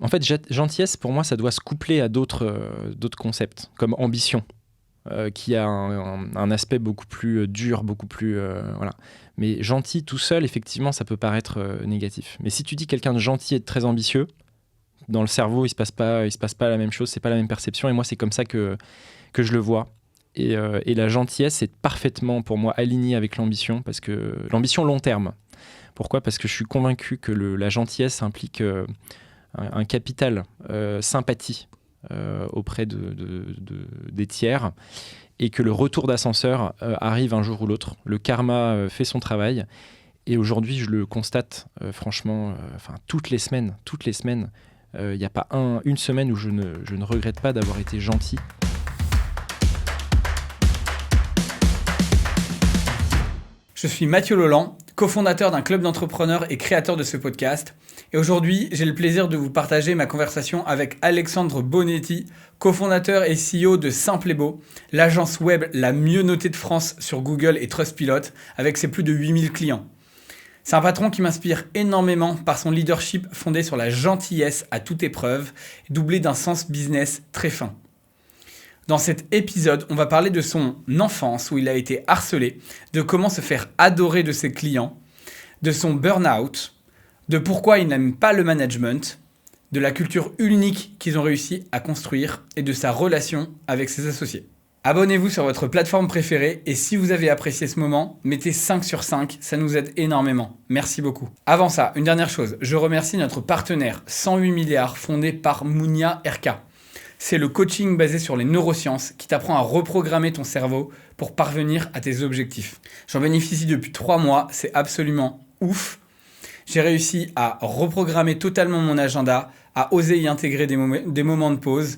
En fait, gentillesse, pour moi, ça doit se coupler à d'autres concepts, comme ambition, qui a un aspect beaucoup plus dur, beaucoup plus... voilà. Mais gentil tout seul, effectivement, ça peut paraître négatif. Mais si tu dis quelqu'un de gentil et de très ambitieux, dans le cerveau, il se passe pas la même chose, c'est pas la même perception. Et moi, c'est comme ça que je le vois. Et la gentillesse est parfaitement, pour moi, alignée avec l'ambition, parce que l'ambition long terme. Pourquoi ? Parce que je suis convaincu que la gentillesse implique un capital sympathie auprès des tiers, et que le retour d'ascenseur arrive un jour ou l'autre. Le karma fait son travail. Et aujourd'hui, je le constate, franchement, toutes les semaines, il n'y a pas une semaine où je ne regrette pas d'avoir été gentil. Je suis Mathieu Lolland, cofondateur d'un club d'entrepreneurs et créateur de ce podcast. Et aujourd'hui, j'ai le plaisir de vous partager ma conversation avec Alexandre Bonetti, cofondateur et CEO de Simple & Beau, l'agence web la mieux notée de France sur Google et Trustpilot, avec ses plus de 8000 clients. C'est un patron qui m'inspire énormément par son leadership fondé sur la gentillesse à toute épreuve, doublé d'un sens business très fin. Dans cet épisode, on va parler de son enfance où il a été harcelé, de comment se faire adorer de ses clients, de son burn-out, de pourquoi il n'aime pas le management, de la culture unique qu'ils ont réussi à construire et de sa relation avec ses associés. Abonnez-vous sur votre plateforme préférée et si vous avez apprécié ce moment, mettez 5 sur 5, ça nous aide énormément. Merci beaucoup. Avant ça, une dernière chose, je remercie notre partenaire 108 milliards fondé par Mounia RK. C'est le coaching basé sur les neurosciences qui t'apprend à reprogrammer ton cerveau pour parvenir à tes objectifs. J'en bénéficie depuis 3 mois, c'est absolument ouf. J'ai réussi à reprogrammer totalement mon agenda, à oser y intégrer des moments de pause,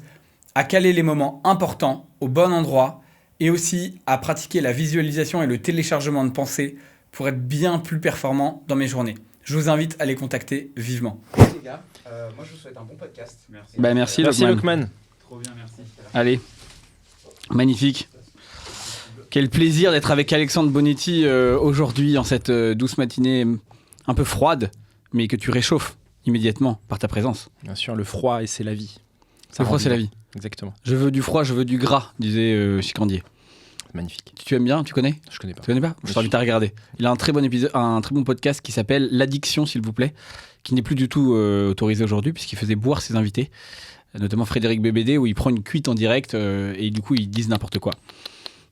à caler les moments importants au bon endroit et aussi à pratiquer la visualisation et le téléchargement de pensées pour être bien plus performant dans mes journées. Je vous invite à les contacter vivement. Les gars, moi je vous souhaite un bon podcast. Merci. Merci Lokman. Trop bien, merci. Allez, magnifique. Quel plaisir d'être avec Alexandre Bonetti aujourd'hui en cette douce matinée un peu froide, mais que tu réchauffes immédiatement par ta présence. Bien sûr, le froid et c'est la vie. Le froid, c'est la vie. Exactement. Je veux du froid, je veux du gras, disait Chicandier. Magnifique. Tu aimes bien, tu connais ? Je connais pas. Tu connais pas ? Je t'invite à regarder. Il a un très bon épisode, un très bon podcast qui s'appelle L'Addiction, s'il vous plaît, qui n'est plus du tout autorisé aujourd'hui puisqu'il faisait boire ses invités, notamment Frédéric Bébédé, où il prend une cuite en direct et du coup ils disent n'importe quoi.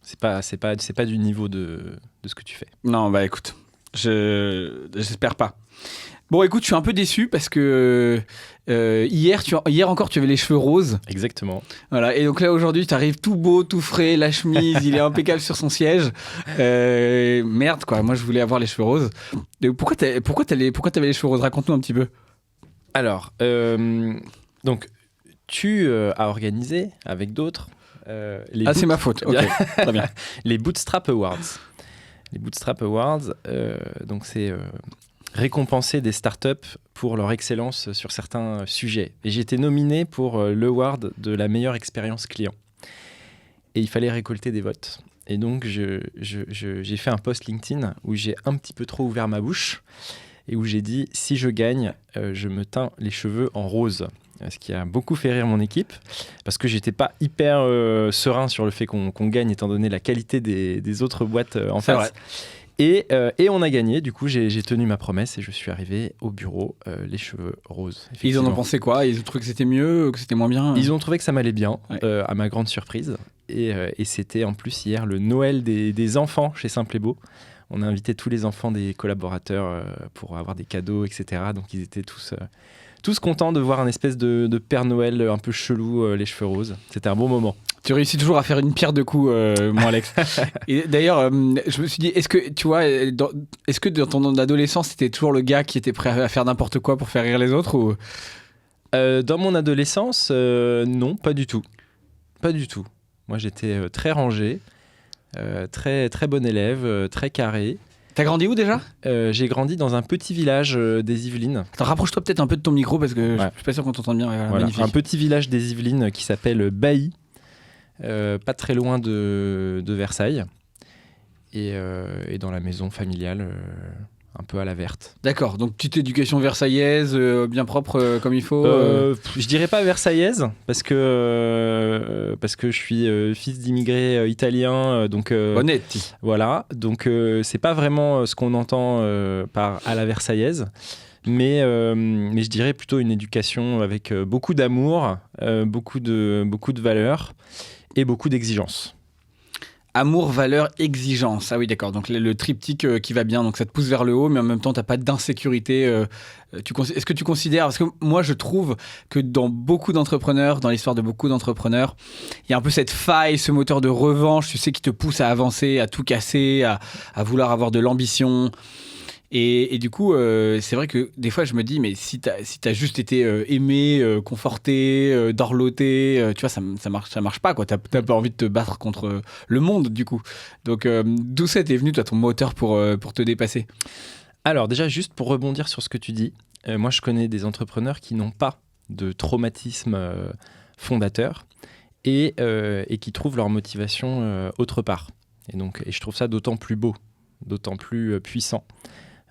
C'est pas du niveau de ce que tu fais. Non, bah écoute, j'espère pas. Bon, écoute, je suis un peu déçu parce que hier encore, tu avais les cheveux roses. Exactement. Voilà, et donc là, aujourd'hui, tu arrives tout beau, tout frais, la chemise, il est impeccable sur son siège. Merde, quoi, moi, je voulais avoir les cheveux roses. Pourquoi t'avais les cheveux roses ? Raconte-nous un petit peu. Alors, donc, tu as organisé avec d'autres c'est ma faute, ok, très bien. Les Bootstrap Awards. Les Bootstrap Awards, donc c'est... récompenser des startups pour leur excellence sur certains sujets. Et j'ai été nominé pour l'award de la meilleure expérience client. Et il fallait récolter des votes. Et donc, j'ai fait un post LinkedIn où j'ai un petit peu trop ouvert ma bouche et où j'ai dit, si je gagne, je me teins les cheveux en rose. Ce qui a beaucoup fait rire mon équipe, parce que j'étais pas hyper serein sur le fait qu'on gagne, étant donné la qualité des autres boîtes en face. Vrai. Et on a gagné, du coup j'ai tenu ma promesse et je suis arrivé au bureau les cheveux roses. Ils en ont pensé quoi ? Ils ont trouvé que c'était mieux, que c'était moins bien ? Ils ont trouvé que ça m'allait bien, ouais. À ma grande surprise. Et c'était en plus hier le Noël des enfants chez Simple & Beau. On a invité tous les enfants des collaborateurs pour avoir des cadeaux, etc. Donc ils étaient tous contents de voir un espèce de Père Noël un peu chelou, les cheveux roses. C'était un bon moment. Tu réussis toujours à faire une pierre deux coups, mon Alex. Et d'ailleurs, je me suis dit, est-ce que dans ton adolescence, c'était toujours le gars qui était prêt à faire n'importe quoi pour faire rire les autres ou... Dans mon adolescence, non, pas du tout. Pas du tout. Moi, j'étais très rangé, très, très bon élève, très carré. T'as grandi où déjà ? J'ai grandi dans un petit village des Yvelines. Attends, rapproche-toi peut-être un peu de ton micro parce que je suis pas sûr qu'on t'entende bien. Voilà, magnifique. un petit village des Yvelines qui s'appelle Bailly, pas très loin de Versailles. Et dans la maison familiale, un peu à la verte. D'accord, donc petite éducation versaillaise, bien propre comme il faut. Je dirais pas versaillaise parce que je suis fils d'immigrés italiens, donc Honnête. voilà, donc c'est pas vraiment ce qu'on entend par à la versaillaise, mais je dirais plutôt une éducation avec beaucoup d'amour, beaucoup de valeurs et beaucoup d'exigences. Amour, valeur, exigence. Ah oui, d'accord. Donc le triptyque qui va bien. Donc ça te pousse vers le haut, mais en même temps, tu n'as pas d'insécurité. Est-ce que tu considères... Parce que moi, je trouve que dans beaucoup d'entrepreneurs, dans l'histoire de beaucoup d'entrepreneurs, il y a un peu cette faille, ce moteur de revanche, tu sais, qui te pousse à avancer, à tout casser, à vouloir avoir de l'ambition. Et du coup, c'est vrai que des fois, je me dis, mais si t'as juste été aimé, conforté, dorloté, tu vois, ça marche pas, quoi. T'as pas envie de te battre contre le monde, du coup. Donc, d'où ça t'est venu, toi, ton moteur pour te dépasser? Alors déjà, juste pour rebondir sur ce que tu dis, moi je connais des entrepreneurs qui n'ont pas de traumatisme fondateur et qui trouvent leur motivation autre part. Et je trouve ça d'autant plus beau, d'autant plus puissant.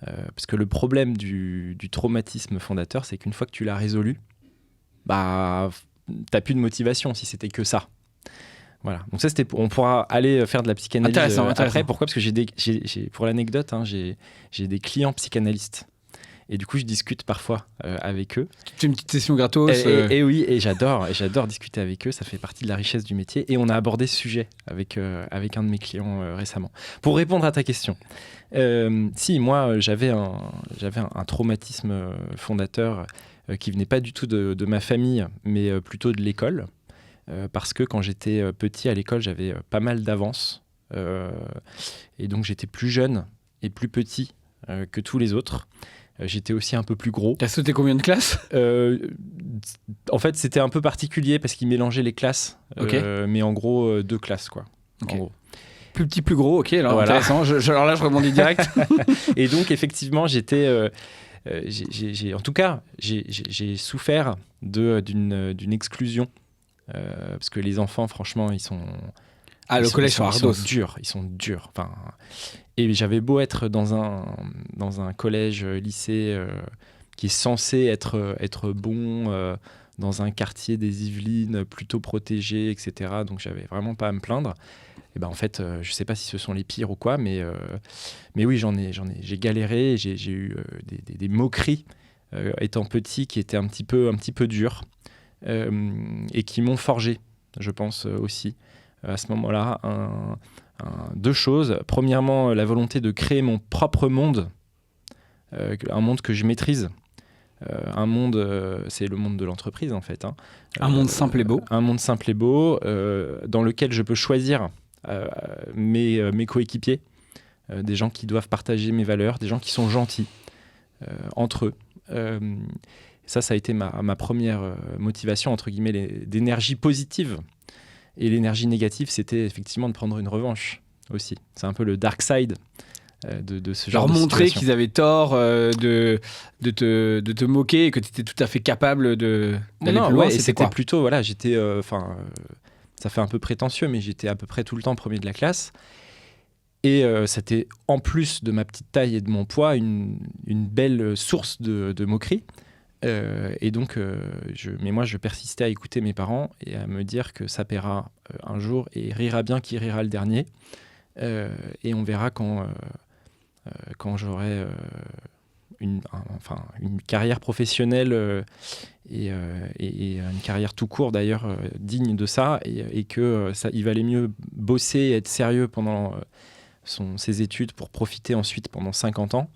Parce que le problème du traumatisme fondateur, c'est qu'une fois que tu l'as résolu, bah, t'as plus de motivation si c'était que ça. Voilà. Donc ça, on pourra aller faire de la psychanalyse après. Pourquoi ? Parce que pour l'anecdote, hein, j'ai des clients psychanalystes. Et du coup, je discute parfois avec eux. Tu fais une petite session gratos. Et oui, et j'adore discuter avec eux. Ça fait partie de la richesse du métier. Et on a abordé ce sujet avec un de mes clients récemment. Pour répondre à ta question, si moi j'avais un traumatisme fondateur qui venait pas du tout de ma famille, mais plutôt de l'école, parce que quand j'étais petit à l'école, j'avais pas mal d'avance, et donc j'étais plus jeune et plus petit que tous les autres. J'étais aussi un peu plus gros. T'as sauté combien de classes ? En fait, c'était un peu particulier parce qu'ils mélangeaient les classes, mais en gros 2 classes, quoi. Okay. En gros. Plus petit, plus gros, ok, alors voilà. Intéressant. Alors là, je rebondis direct. Et donc, effectivement, en tout cas, j'ai souffert d'une exclusion. Parce que les enfants, franchement, ils sont... Ah, le collège, ils sont durs. Enfin, et j'avais beau être dans un collège, lycée qui est censé être bon, dans un quartier des Yvelines plutôt protégé, etc. Donc, j'avais vraiment pas à me plaindre. Et ben en fait, je sais pas si ce sont les pires ou quoi, mais oui, j'ai galéré, j'ai eu des moqueries étant petit qui étaient un petit peu dures et qui m'ont forgé, je pense aussi à ce moment-là. 2 choses. Premièrement, la volonté de créer mon propre monde, un monde que je maîtrise. Un monde, c'est le monde de l'entreprise en fait. Hein. Un monde simple et beau. Un monde simple et beau dans lequel je peux choisir mes coéquipiers, des gens qui doivent partager mes valeurs, des gens qui sont gentils entre eux. Ça a été ma première motivation, entre guillemets, d'énergie positive. Et l'énergie négative, c'était effectivement de prendre une revanche aussi. C'est un peu le dark side de ce genre de situation. Leur montrer qu'ils avaient tort de te moquer et que tu étais tout à fait capable d'aller plus loin. Ouais, c'était plutôt, voilà, j'étais... ça fait un peu prétentieux, mais j'étais à peu près tout le temps premier de la classe. Et c'était, en plus de ma petite taille et de mon poids, une belle source de moquerie. Et donc, mais moi, je persistais à écouter mes parents et à me dire que ça paiera un jour et rira bien qui rira le dernier. Et on verra quand j'aurai une carrière professionnelle et une carrière tout court d'ailleurs digne de ça et que il valait mieux bosser et être sérieux pendant ses études pour profiter ensuite pendant 50 ans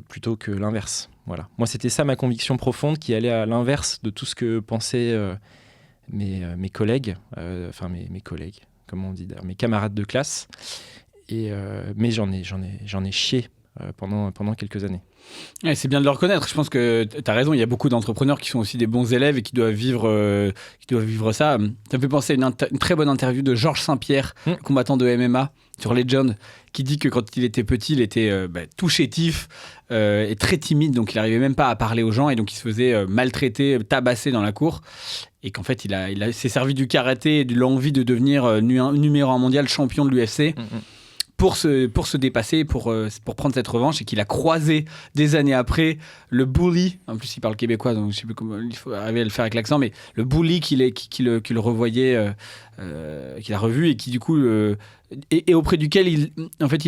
plutôt que l'inverse. Voilà. Moi, c'était ça ma conviction profonde qui allait à l'inverse de tout ce que pensaient mes collègues, mes collègues, comment on dit d'ailleurs, mes camarades de classe. Mais j'en ai chié pendant quelques années. Ouais, c'est bien de le reconnaître. Je pense que tu as raison, il y a beaucoup d'entrepreneurs qui sont aussi des bons élèves et qui doivent vivre ça. Ça me fait penser à une très bonne interview de Georges Saint-Pierre, combattant de MMA, sur Legend, qui dit que quand il était petit, il était tout chétif et très timide, donc il n'arrivait même pas à parler aux gens et donc il se faisait maltraiter, tabasser dans la cour. Et qu'en fait, il s'est servi du karaté et de l'envie de devenir numéro 1 mondial, champion de l'UFC. pour se dépasser, pour prendre cette revanche, et qu'il a croisé des années après le bully. En plus, il parle québécois, donc je sais plus comment il faut arriver à le faire avec l'accent, mais le bully qui le revoyait, qu'il a revu et qui du coup et auprès duquel il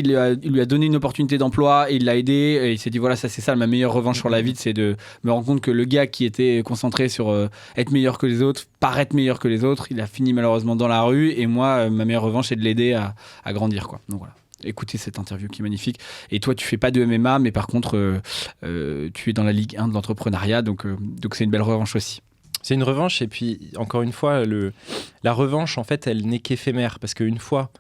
lui a donné une opportunité d'emploi et il l'a aidé. Et il s'est dit voilà, ça c'est ça ma meilleure revanche sur la vie, c'est de me rendre compte que le gars qui était concentré sur être meilleur que les autres, paraître meilleur que les autres, il a fini malheureusement dans la rue. Et moi, ma meilleure revanche, c'est de l'aider à grandir, quoi. Donc voilà. Écoutez cette interview qui est magnifique. Et toi, tu fais pas de MMA, mais par contre, tu es dans la Ligue 1 de l'entrepreneuriat, donc c'est une belle revanche aussi. C'est une revanche, et puis encore une fois, la revanche, en fait, elle n'est qu'éphémère, parce qu'une fois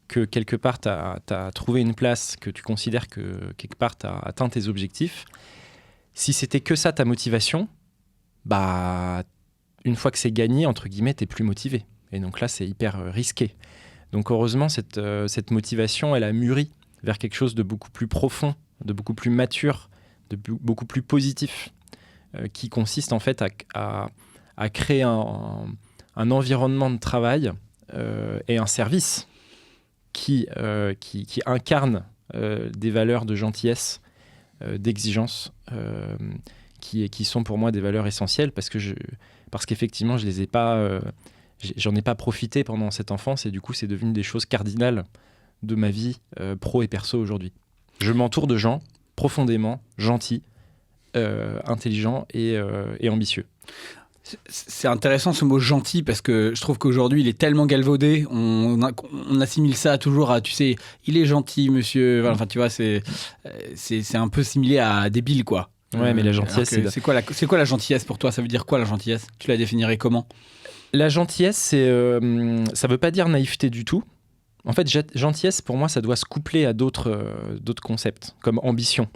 que quelque part, tu as trouvé une place, que tu considères que quelque part, tu as atteint tes objectifs, si c'était que ça ta motivation, bah, une fois que c'est gagné, entre guillemets, tu n'es plus motivé. Et donc là, c'est hyper risqué. Donc heureusement, cette motivation, elle a mûri vers quelque chose de beaucoup plus profond, de beaucoup plus mature, de beaucoup plus positif, qui consiste en fait à créer un environnement de travail et un service qui incarne des valeurs de gentillesse, d'exigence, qui sont pour moi des valeurs essentielles, parce qu'effectivement, j'en ai pas profité pendant cette enfance, et du coup, c'est devenu des choses cardinales de ma vie pro et perso aujourd'hui. Je m'entoure de gens profondément gentils, intelligents et ambitieux. C'est intéressant ce mot gentil, parce que je trouve qu'aujourd'hui il est tellement galvaudé, on assimile ça toujours à, tu sais, il est gentil monsieur, enfin tu vois, c'est un peu similé à débile, quoi. Ouais, mais la gentillesse, c'est quoi la gentillesse pour toi? Ça veut dire quoi la gentillesse? Tu la définirais comment? La gentillesse, ça veut pas dire naïveté du tout. En fait, gentillesse pour moi, ça doit se coupler à d'autres concepts, comme ambition,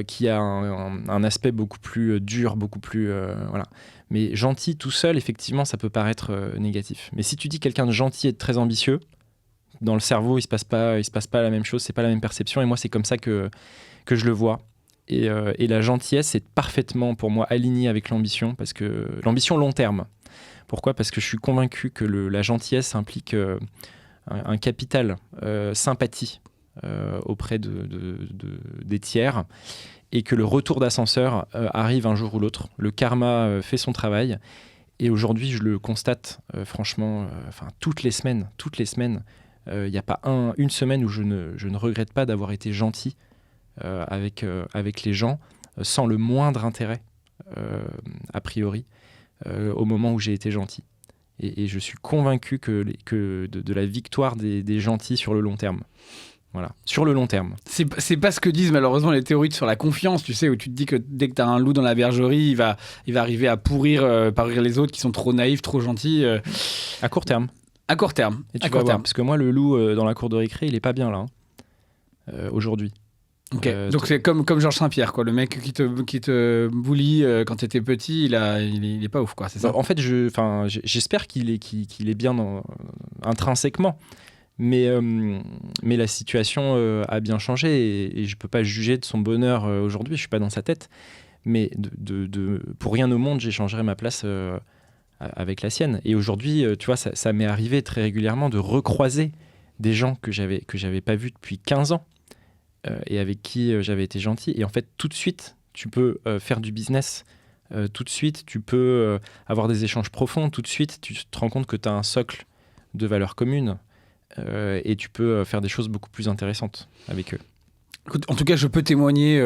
qui a un aspect beaucoup plus dur, beaucoup plus voilà. Mais gentil tout seul, effectivement, ça peut paraître négatif. Mais si tu dis quelqu'un de gentil et de très ambitieux, dans le cerveau, il se passe pas la même chose, c'est pas la même perception. Et moi, c'est comme ça que je le vois. Et la gentillesse est parfaitement, pour moi, alignée avec l'ambition, parce que l'ambition long terme. Pourquoi ? Parce que je suis convaincu que la gentillesse implique un capital sympathie auprès des tiers, et que le retour d'ascenseur arrive un jour ou l'autre. Le karma fait son travail, et aujourd'hui je le constate franchement, toutes les semaines, il n'y a pas une semaine où je ne regrette pas d'avoir été gentil avec les gens, sans le moindre intérêt a priori, au moment où j'ai été gentil. Et je suis convaincu de la victoire des gentils sur le long terme. Voilà, sur le long terme. C'est pas ce que disent malheureusement les théories sur la confiance, tu sais, où tu te dis que dès que tu as un loup dans la bergerie, il va arriver à pourrir les autres qui sont trop naïfs, trop gentils. À court terme. À court terme. Et tu vas voir, parce que moi, le loup dans la cour de récré, il est pas bien là, aujourd'hui. Ok, donc c'est comme Georges Saint-Pierre, quoi, le mec qui te bully quand t'étais petit, il est pas ouf, quoi, c'est ça. En fait, j'espère qu'il est bien intrinsèquement, mais la situation a bien changé, et je peux pas juger de son bonheur aujourd'hui, je suis pas dans sa tête, mais pour rien au monde, j'échangerais ma place avec la sienne. Et aujourd'hui, tu vois, ça m'est arrivé très régulièrement de recroiser des gens que j'avais pas vus depuis 15 ans. Et avec qui j'avais été gentil. Et en fait, tout de suite, tu peux faire du business. Tout de suite, tu peux avoir des échanges profonds. Tout de suite, tu te rends compte que tu as un socle de valeurs communes. Et tu peux faire des choses beaucoup plus intéressantes avec eux. Écoute, en tout cas, je peux témoigner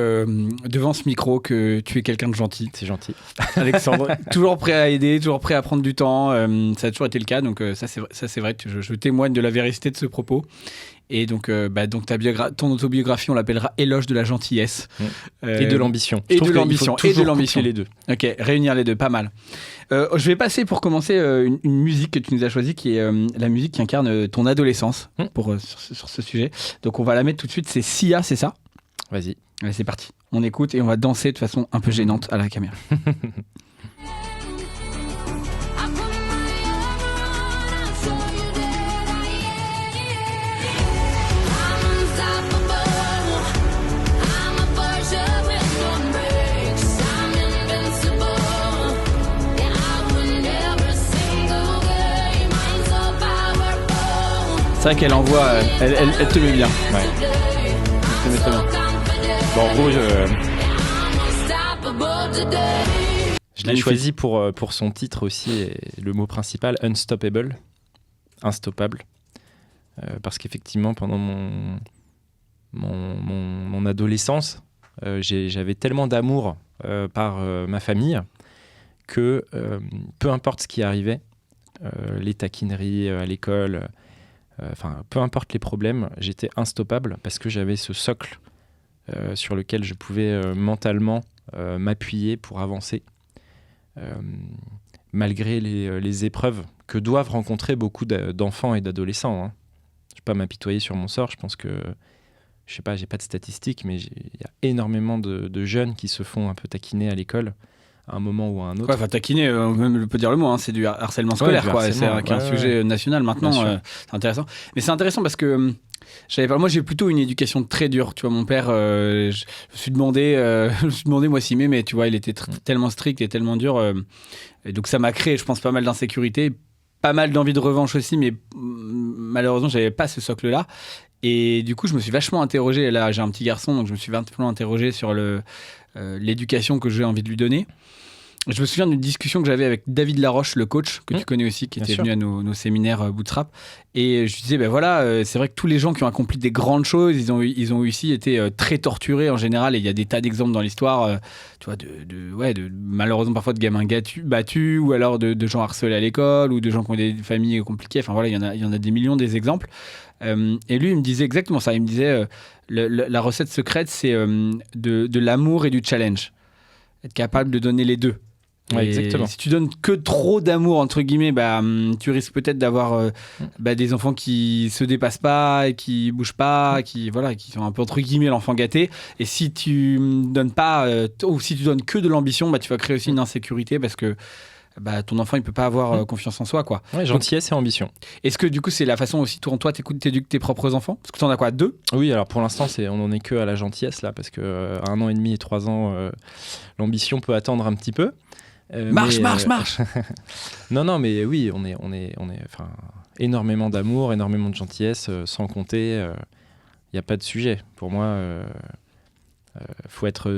devant ce micro que tu es quelqu'un de gentil. C'est gentil. Alexandre, toujours prêt à aider, toujours prêt à prendre du temps. Ça a toujours été le cas. Donc ça, c'est vrai. Je témoigne de la véracité de ce propos. Et donc ton autobiographie, on l'appellera Éloge de la gentillesse. Et de l'ambition. Et de l'ambition. Et de l'ambition. Les deux. Ok, réunir les deux, pas mal. Je vais passer pour commencer une musique que tu nous as choisie, qui est la musique qui incarne ton adolescence sur ce sujet. Donc on va la mettre tout de suite, c'est Sia, c'est ça ? Vas-y. Allez, c'est parti. On écoute et on va danser de façon un peu gênante à la caméra. C'est vrai qu'elle envoie, elle te met bien. Ouais. Elle te met très bien. Bon, en gros, je l'ai choisi pour son titre aussi, et le mot principal, Unstoppable, instoppable. Parce qu'effectivement, pendant mon adolescence, j'avais tellement d'amour par ma famille que peu importe ce qui arrivait, les taquineries à l'école, peu importe les problèmes, j'étais instoppable parce que j'avais ce socle sur lequel je pouvais mentalement m'appuyer pour avancer, malgré les épreuves que doivent rencontrer beaucoup d'enfants et d'adolescents. Hein. Je ne vais pas m'apitoyer sur mon sort, je pense que, je sais pas, j'ai pas de statistiques, mais il y a énormément de jeunes qui se font un peu taquiner à l'école à un moment ou à un autre. Ouais, enfin, taquiner, on peut dire le mot, hein, c'est du harcèlement scolaire, du quoi. harcèlement, C'est un sujet national maintenant. C'est intéressant. Mais c'est intéressant parce que moi, j'ai plutôt une éducation très dure. Tu vois, mon père, je me suis demandé moi s'il m'aimait, tu vois, il était tellement strict et tellement dur. Et donc, ça m'a créé, je pense, pas mal d'insécurité, pas mal d'envie de revanche aussi, mais malheureusement, j'avais pas ce socle-là. Et du coup, je me suis vachement interrogé. Là, j'ai un petit garçon, donc je me suis vachement interrogé sur l'éducation que j'ai envie de lui donner. Je me souviens d'une discussion que j'avais avec David Laroche, le coach, que tu connais aussi, qui était venu à nos séminaires Bootstrap. Et je disais, c'est vrai que tous les gens qui ont accompli des grandes choses, ils ont aussi été très torturés en général. Et il y a des tas d'exemples dans l'histoire, tu vois, de malheureusement parfois de gamins battus, ou alors de gens harcelés à l'école, ou de gens qui ont des familles compliquées. Enfin voilà, il y en a des millions des exemples. Et lui, il me disait exactement ça. Il me disait, la recette secrète, c'est de l'amour et du challenge. Être capable de donner les deux. Ouais, exactement. Si tu donnes que trop d'amour, entre guillemets, tu risques peut-être d'avoir des enfants qui se dépassent pas, et qui bougent pas, qui sont un peu, entre guillemets, l'enfant gâté. Et si tu donnes pas, ou si tu donnes que de l'ambition, tu vas créer aussi une insécurité parce que ton enfant, il peut pas avoir confiance en soi, quoi. Ouais, gentillesse et ambition. Est-ce que du coup, c'est la façon aussi, toi, t'éduques tes propres enfants? Parce que t'en as quoi, 2? Oui, alors pour l'instant, on en est que à la gentillesse là, parce que à 1 an et demi et 3 ans, l'ambition peut attendre un petit peu. Marche. Non, mais oui, on est énormément d'amour, énormément de gentillesse, sans compter. Il n'y a pas de sujet. Pour moi, faut être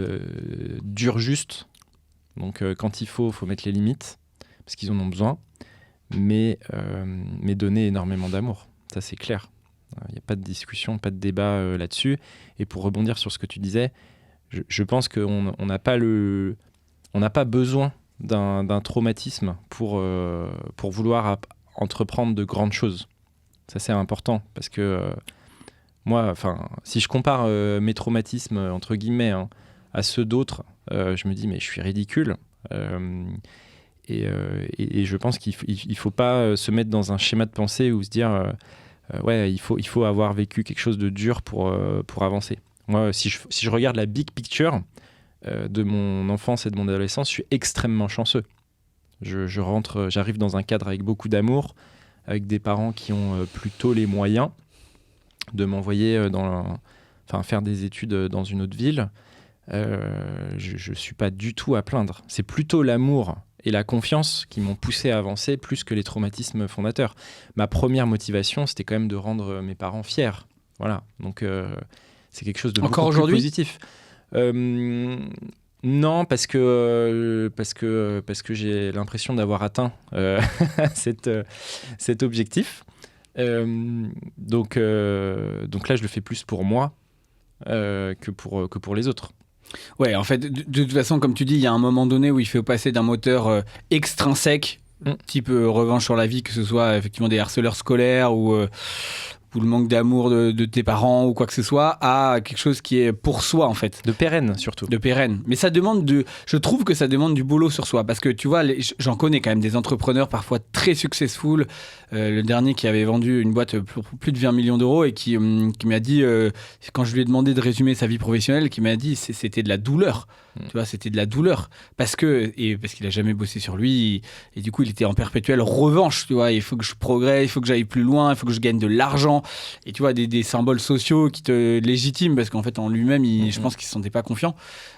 dur, juste. Donc, quand il faut mettre les limites, parce qu'ils en ont besoin, mais donner énormément d'amour. Ça, c'est clair. Il n'y a pas de discussion, pas de débat là-dessus. Et pour rebondir sur ce que tu disais, je pense qu'on n'a pas besoin d'un traumatisme pour vouloir entreprendre de grandes choses. Ça, c'est important, parce que moi, si je compare mes traumatismes, entre guillemets, à ceux d'autres, je me dis, mais je suis ridicule. Et je pense qu'il ne faut pas se mettre dans un schéma de pensée ou se dire, il faut avoir vécu quelque chose de dur pour avancer. Moi, si je regarde la big picture, de mon enfance et de mon adolescence, je suis extrêmement chanceux. J'arrive dans un cadre avec beaucoup d'amour, avec des parents qui ont plutôt les moyens de m'envoyer faire des études dans une autre ville. Je suis pas du tout à plaindre. C'est plutôt l'amour et la confiance qui m'ont poussé à avancer plus que les traumatismes fondateurs. Ma première motivation, c'était quand même de rendre mes parents fiers. Voilà. Donc c'est quelque chose de beaucoup plus positif. Non, parce que j'ai l'impression d'avoir atteint cet objectif. Donc là, je le fais plus pour moi que pour les autres. Ouais, en fait, de toute façon, comme tu dis, il y a un moment donné où il faut passer d'un moteur extrinsèque, type revanche sur la vie, que ce soit effectivement des harceleurs scolaires ou le manque d'amour de tes parents ou quoi que ce soit, à quelque chose qui est pour soi, en fait. De pérenne, surtout. De pérenne. Mais je trouve que ça demande du boulot sur soi, parce que tu vois, j'en connais quand même des entrepreneurs parfois très successful. Le dernier qui avait vendu une boîte pour plus de 20 millions d'euros et qui m'a dit, quand je lui ai demandé de résumer sa vie professionnelle, qui m'a dit c'était de la douleur. Tu vois, c'était de la douleur parce qu'il a jamais bossé sur lui et du coup il était en perpétuelle revanche. Tu vois, il faut que je progresse, il faut que j'aille plus loin, il faut que je gagne de l'argent. Et tu vois, des symboles sociaux qui te légitiment parce qu'en fait en lui-même je pense qu'il se sentait pas confiant.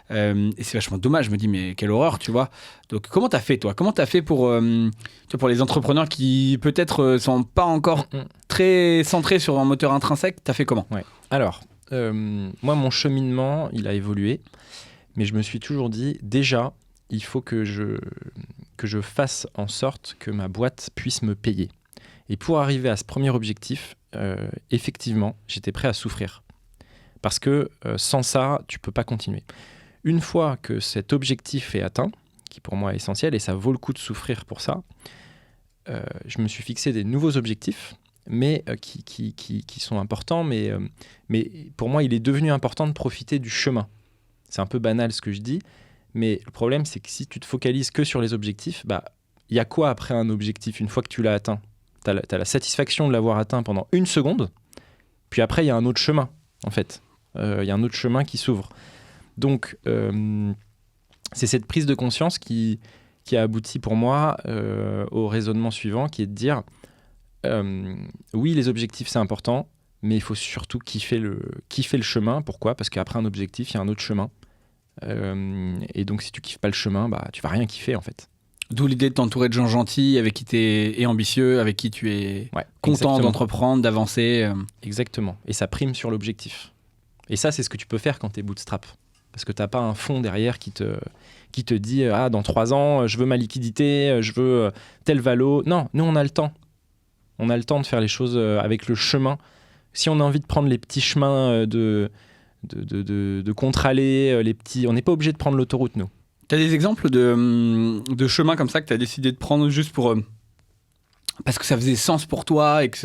Et c'est vachement dommage. Je me dis mais quelle horreur, tu vois. Donc comment t'as fait toi? Comment t'as fait pour les entrepreneurs qui peut-être sont pas encore très centré sur un moteur intrinsèque. Tu as fait comment ? Ouais. Alors, moi, mon cheminement, il a évolué, mais je me suis toujours dit, déjà, il faut que je fasse en sorte que ma boîte puisse me payer. Et pour arriver à ce premier objectif, effectivement, j'étais prêt à souffrir. Parce que sans ça, tu ne peux pas continuer. Une fois que cet objectif est atteint, qui pour moi est essentiel, et ça vaut le coup de souffrir pour ça, je me suis fixé des nouveaux objectifs, mais qui sont importants, mais pour moi, il est devenu important de profiter du chemin. C'est un peu banal ce que je dis, mais le problème, c'est que si tu te focalises que sur les objectifs, il y a quoi après un objectif une fois que tu l'as atteint ? Tu as la satisfaction de l'avoir atteint pendant 1 seconde, puis après, il y a un autre chemin, en fait. Il y a un autre chemin qui s'ouvre. Donc, c'est cette prise de conscience qui a abouti pour moi au raisonnement suivant, qui est de dire oui, les objectifs, c'est important, mais il faut surtout kiffer le chemin. Pourquoi ? Parce qu'après un objectif, il y a un autre chemin. Et donc, si tu kiffes pas le chemin, tu vas rien kiffer, en fait. D'où l'idée de t'entourer de gens gentils, avec qui tu es ambitieux, avec qui tu es content d'entreprendre, d'avancer. Exactement. Et ça prime sur l'objectif. Et ça, c'est ce que tu peux faire quand tu es bootstrap. Parce que tu n'as pas un fonds derrière qui te dit « Ah, dans 3 ans, je veux ma liquidité, je veux tel valo. » Non, nous, on a le temps. On a le temps de faire les choses avec le chemin. Si on a envie de prendre les petits chemins de contre-allées, on n'est pas obligé de prendre l'autoroute, nous. Tu as des exemples de chemins comme ça que tu as décidé de prendre juste pour... parce que ça faisait sens pour toi et que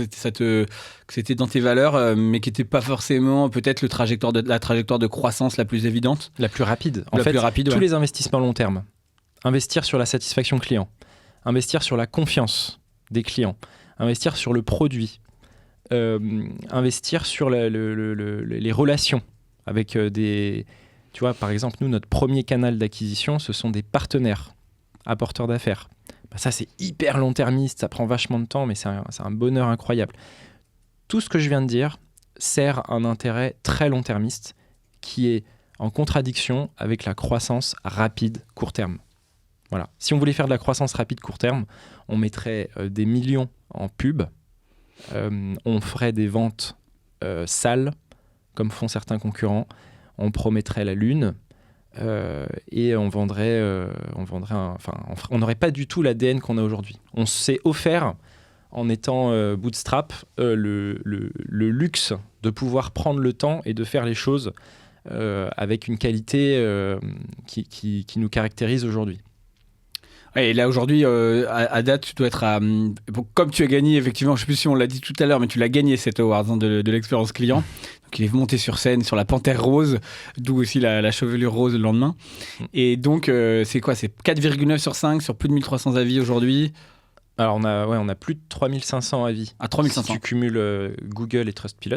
c'était dans tes valeurs, mais qui n'était pas forcément peut-être la trajectoire de croissance la plus évidente. La plus rapide. En fait, tous les investissements long terme, investir sur la satisfaction client, investir sur la confiance des clients, investir sur le produit, investir sur les relations avec des... Tu vois, par exemple, nous, notre premier canal d'acquisition, ce sont des partenaires, apporteurs d'affaires. Ça, c'est hyper long-termiste, ça prend vachement de temps, mais c'est un bonheur incroyable. Tout ce que je viens de dire sert un intérêt très long-termiste qui est en contradiction avec la croissance rapide court terme. Voilà. Si on voulait faire de la croissance rapide court terme, on mettrait des millions en pub, on ferait des ventes sales, comme font certains concurrents, on promettrait la lune, et on n'aurait pas du tout l'ADN qu'on a aujourd'hui. On s'est offert, en étant bootstrap, le luxe de pouvoir prendre le temps et de faire les choses avec une qualité qui nous caractérise aujourd'hui. Ouais, et là aujourd'hui, à date, tu dois être à... Comme tu as gagné, effectivement, je ne sais plus si on l'a dit tout à l'heure, mais tu l'as gagné cet award de l'expérience client. Donc il est monté sur scène sur la panthère rose, d'où aussi la chevelure rose le lendemain. Et donc, c'est quoi ? C'est 4,9 sur 5 sur plus de 1300 avis aujourd'hui. Alors on a plus de 3500 avis. À 3500. Si tu cumules Google et Trustpilot.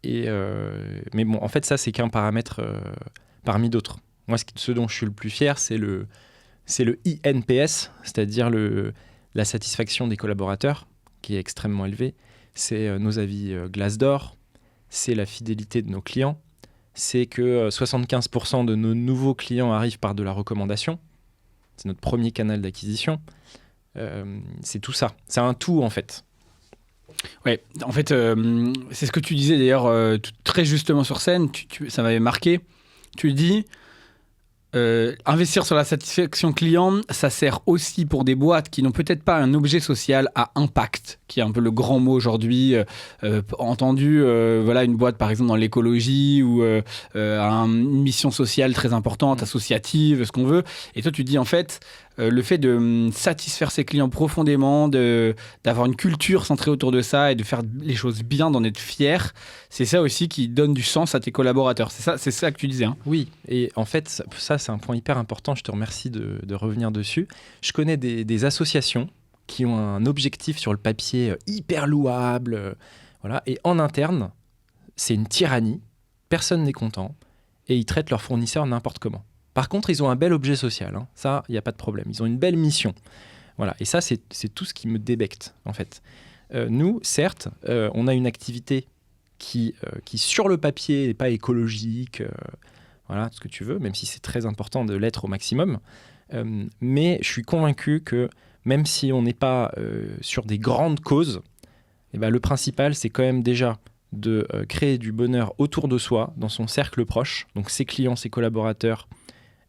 Mais bon, en fait, ça, c'est qu'un paramètre parmi d'autres. Moi, ce dont je suis le plus fier, c'est le INPS, c'est-à-dire la satisfaction des collaborateurs, qui est extrêmement élevée. C'est nos avis Glassdoor, c'est la fidélité de nos clients, c'est que 75% de nos nouveaux clients arrivent par de la recommandation. C'est notre premier canal d'acquisition. C'est tout ça. C'est un tout, en fait. Ouais, en fait, c'est ce que tu disais d'ailleurs très justement sur scène, ça m'avait marqué. Tu dis... investir sur la satisfaction client, ça sert aussi pour des boîtes qui n'ont peut-être pas un objet social à impact, qui est un peu le grand mot aujourd'hui, entendu, une boîte par exemple dans l'écologie ou une mission sociale très importante, associative, ce qu'on veut. Et toi tu dis en fait, le fait de satisfaire ses clients profondément, d'avoir une culture centrée autour de ça et de faire les choses bien, d'en être fier, c'est ça aussi qui donne du sens à tes collaborateurs. C'est ça que tu disais. Hein. Oui, et en fait, ça c'est un point hyper important, je te remercie de revenir dessus. Je connais des associations qui ont un objectif sur le papier hyper louable, voilà, et en interne, c'est une tyrannie, personne n'est content, et ils traitent leurs fournisseurs n'importe comment. Par contre, ils ont un bel objet social, hein. Ça, il n'y a pas de problème. Ils ont une belle mission. Voilà. Et ça, c'est tout ce qui me débecte, en fait. Nous, certes, on a une activité qui sur le papier, n'est pas écologique, voilà, ce que tu veux, même si c'est très important de l'être au maximum. Mais je suis convaincu que même si on n'est pas sur des grandes causes, eh ben, le principal, c'est quand même déjà de créer du bonheur autour de soi, dans son cercle proche, donc ses clients, ses collaborateurs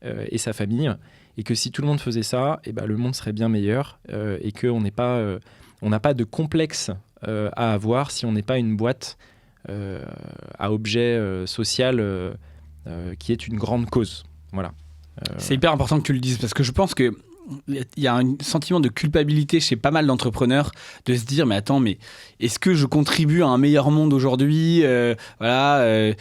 et sa famille, et que si tout le monde faisait ça, eh ben, le monde serait bien meilleur, et qu'on n'a pas de complexe à avoir si on n'est pas une boîte à objet social qui est une grande cause. Voilà. C'est hyper important que tu le dises, parce que je pense que il y a un sentiment de culpabilité chez pas mal d'entrepreneurs de se dire mais attends, mais est-ce que je contribue à un meilleur monde aujourd'hui, je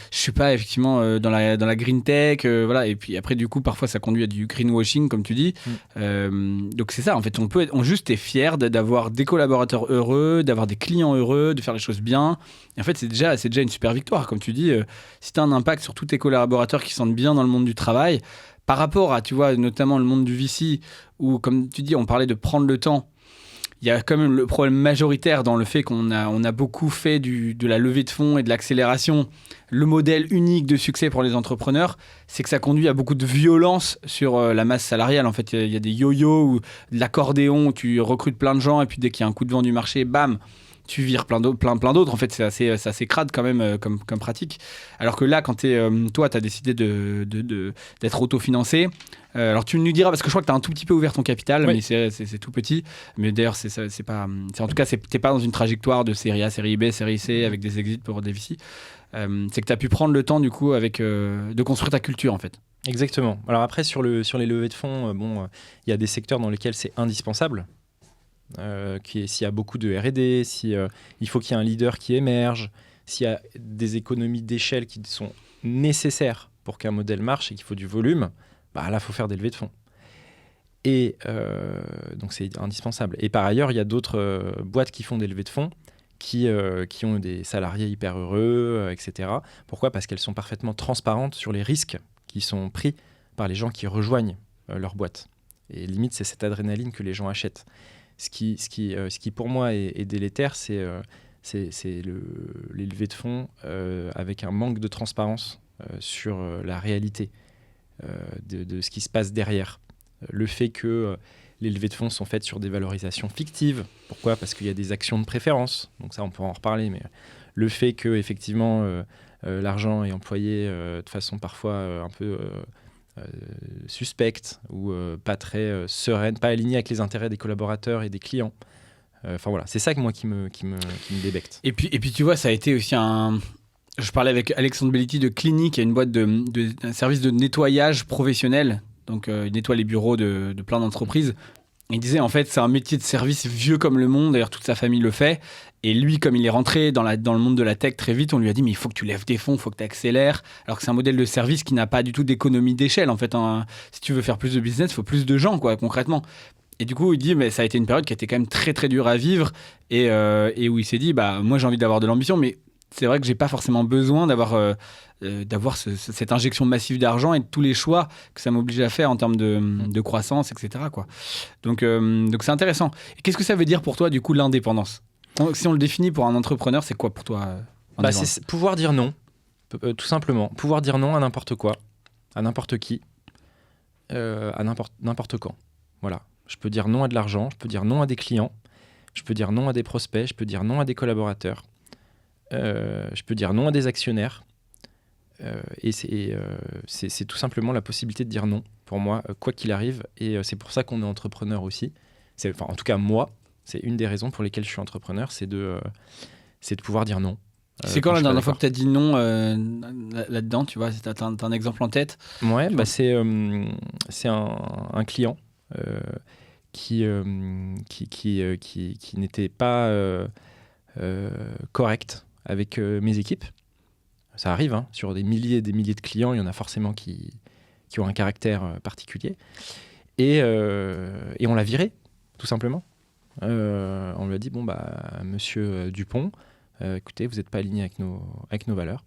sais pas, effectivement dans la green tech, voilà, et puis après du coup parfois ça conduit à du greenwashing comme tu dis. Donc c'est ça, en fait on juste est fier d'avoir des collaborateurs heureux, d'avoir des clients heureux, de faire les choses bien, et en fait c'est déjà une super victoire, comme tu dis. Si tu as un impact sur tous tes collaborateurs qui se sentent bien dans le monde du travail, par rapport à, tu vois, notamment le monde du VC, où, comme tu dis, on parlait de prendre le temps, il y a quand même le problème majoritaire dans le fait qu'on a beaucoup fait de la levée de fonds et de l'accélération. Le modèle unique de succès pour les entrepreneurs, c'est que ça conduit à beaucoup de violence sur la masse salariale. En fait, il y a des yo-yo ou de l'accordéon où tu recrutes plein de gens et puis dès qu'il y a un coup de vent du marché, bam, tu vires plein d'autres. En fait, c'est assez crade quand même comme pratique. Alors que là, quand toi, tu as décidé d'être autofinancé, alors tu nous diras, parce que je crois que tu as un tout petit peu ouvert ton capital, oui. mais c'est tout petit. Mais d'ailleurs, en tout cas, t'es pas dans une trajectoire de série A, série B, série C avec des exits pour des VC. C'est que tu as pu prendre le temps, du coup, de construire ta culture, en fait. Exactement. Alors après, sur les levées de fonds, il y a des secteurs dans lesquels c'est indispensable. S'il y a beaucoup de R&D, il faut qu'il y ait un leader qui émerge, s'il y a des économies d'échelle qui sont nécessaires pour qu'un modèle marche et qu'il faut du volume, bah là, il faut faire des levées de fonds. Et donc, c'est indispensable. Et par ailleurs, il y a d'autres boîtes qui font des levées de fonds qui ont des salariés hyper heureux, etc. Pourquoi ? Parce qu'elles sont parfaitement transparentes sur les risques qui sont pris par les gens qui rejoignent leur boîte. Et limite, c'est cette adrénaline que les gens achètent. Ce qui pour moi est délétère, c'est les levées de fonds avec un manque de transparence sur la réalité de ce qui se passe derrière. Le fait que les levées de fonds sont faites sur des valorisations fictives. Pourquoi ? Parce qu'il y a des actions de préférence. Donc ça, on pourra en reparler. Mais le fait que effectivement l'argent est employé de façon parfois un peu suspecte ou pas très sereine, pas alignée avec les intérêts des collaborateurs et des clients. Enfin voilà, c'est ça que moi qui me débecte. Et puis tu vois, ça a été aussi je parlais avec Alexandre Bellitti de Clinique, qui est une boîte un service de nettoyage professionnel. Donc il nettoie les bureaux de plein d'entreprises. Il disait en fait c'est un métier de service vieux comme le monde, d'ailleurs toute sa famille le fait. Et lui, comme il est rentré dans le monde de la tech très vite, on lui a dit mais il faut que tu lèves des fonds, il faut que tu accélères. Alors que c'est un modèle de service qui n'a pas du tout d'économie d'échelle. En fait, si tu veux faire plus de business, il faut plus de gens, quoi, concrètement. Et du coup, il dit mais ça a été une période qui a été quand même très très dure à vivre et où il s'est dit bah moi j'ai envie d'avoir de l'ambition, mais c'est vrai que j'ai pas forcément besoin d'avoir cette injection massive d'argent et de tous les choix que ça m'oblige à faire en termes de croissance, etc., quoi. Donc c'est intéressant. Et qu'est-ce que ça veut dire pour toi, du coup, l'indépendance ? Si on le définit pour un entrepreneur, c'est quoi pour toi c'est pouvoir dire non, tout simplement. Pouvoir dire non à n'importe quoi, à n'importe qui, à n'importe quand. Voilà. Je peux dire non à de l'argent, je peux dire non à des clients, je peux dire non à des prospects, je peux dire non à des collaborateurs, je peux dire non à des actionnaires. Et c'est tout simplement la possibilité de dire non, pour moi, quoi qu'il arrive. Et c'est pour ça qu'on est entrepreneur aussi. En tout cas, moi, c'est une des raisons pour lesquelles je suis entrepreneur, c'est de pouvoir dire non. C'est quand la dernière fois que tu as dit non là-dedans, tu vois, t'as un exemple en tête ? Ouais, c'est un client qui n'était pas correct avec mes équipes. Ça arrive, hein, sur des milliers et des milliers de clients, il y en a forcément qui ont un caractère particulier. Et on l'a viré, tout simplement. On lui a dit, monsieur Dupont, écoutez, vous n'êtes pas aligné avec nos valeurs.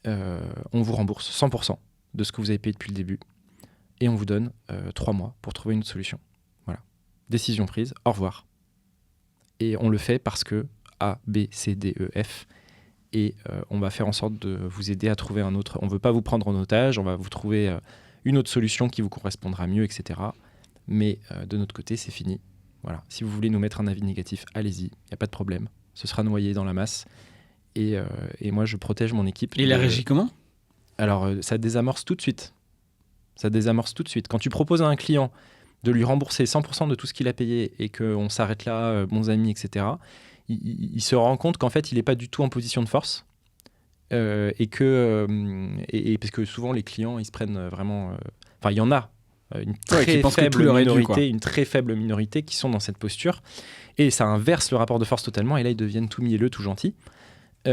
On vous rembourse 100% de ce que vous avez payé depuis le début. Et on vous donne 3 mois pour trouver une autre solution. Voilà. Décision prise, au revoir. Et on le fait parce que A, B, C, D, E, F. Et on va faire en sorte de vous aider à trouver un autre. On ne veut pas vous prendre en otage, on va vous trouver une autre solution qui vous correspondra mieux, etc. Mais de notre côté, c'est fini. Voilà. Si vous voulez nous mettre un avis négatif, allez-y, il n'y a pas de problème. Ce sera noyé dans la masse. Et moi, je protège mon équipe. Et il a réagi comment ? Alors, ça désamorce tout de suite. Quand tu proposes à un client de lui rembourser 100% de tout ce qu'il a payé et qu'on s'arrête là, bons amis, etc., il se rend compte qu'en fait, il n'est pas du tout en position de force. Et parce que souvent, les clients, ils se prennent vraiment... Enfin, il y en a une très faible minorité qui sont dans cette posture. Et ça inverse le rapport de force totalement. Et là, ils deviennent tout mielleux, tout gentils. Et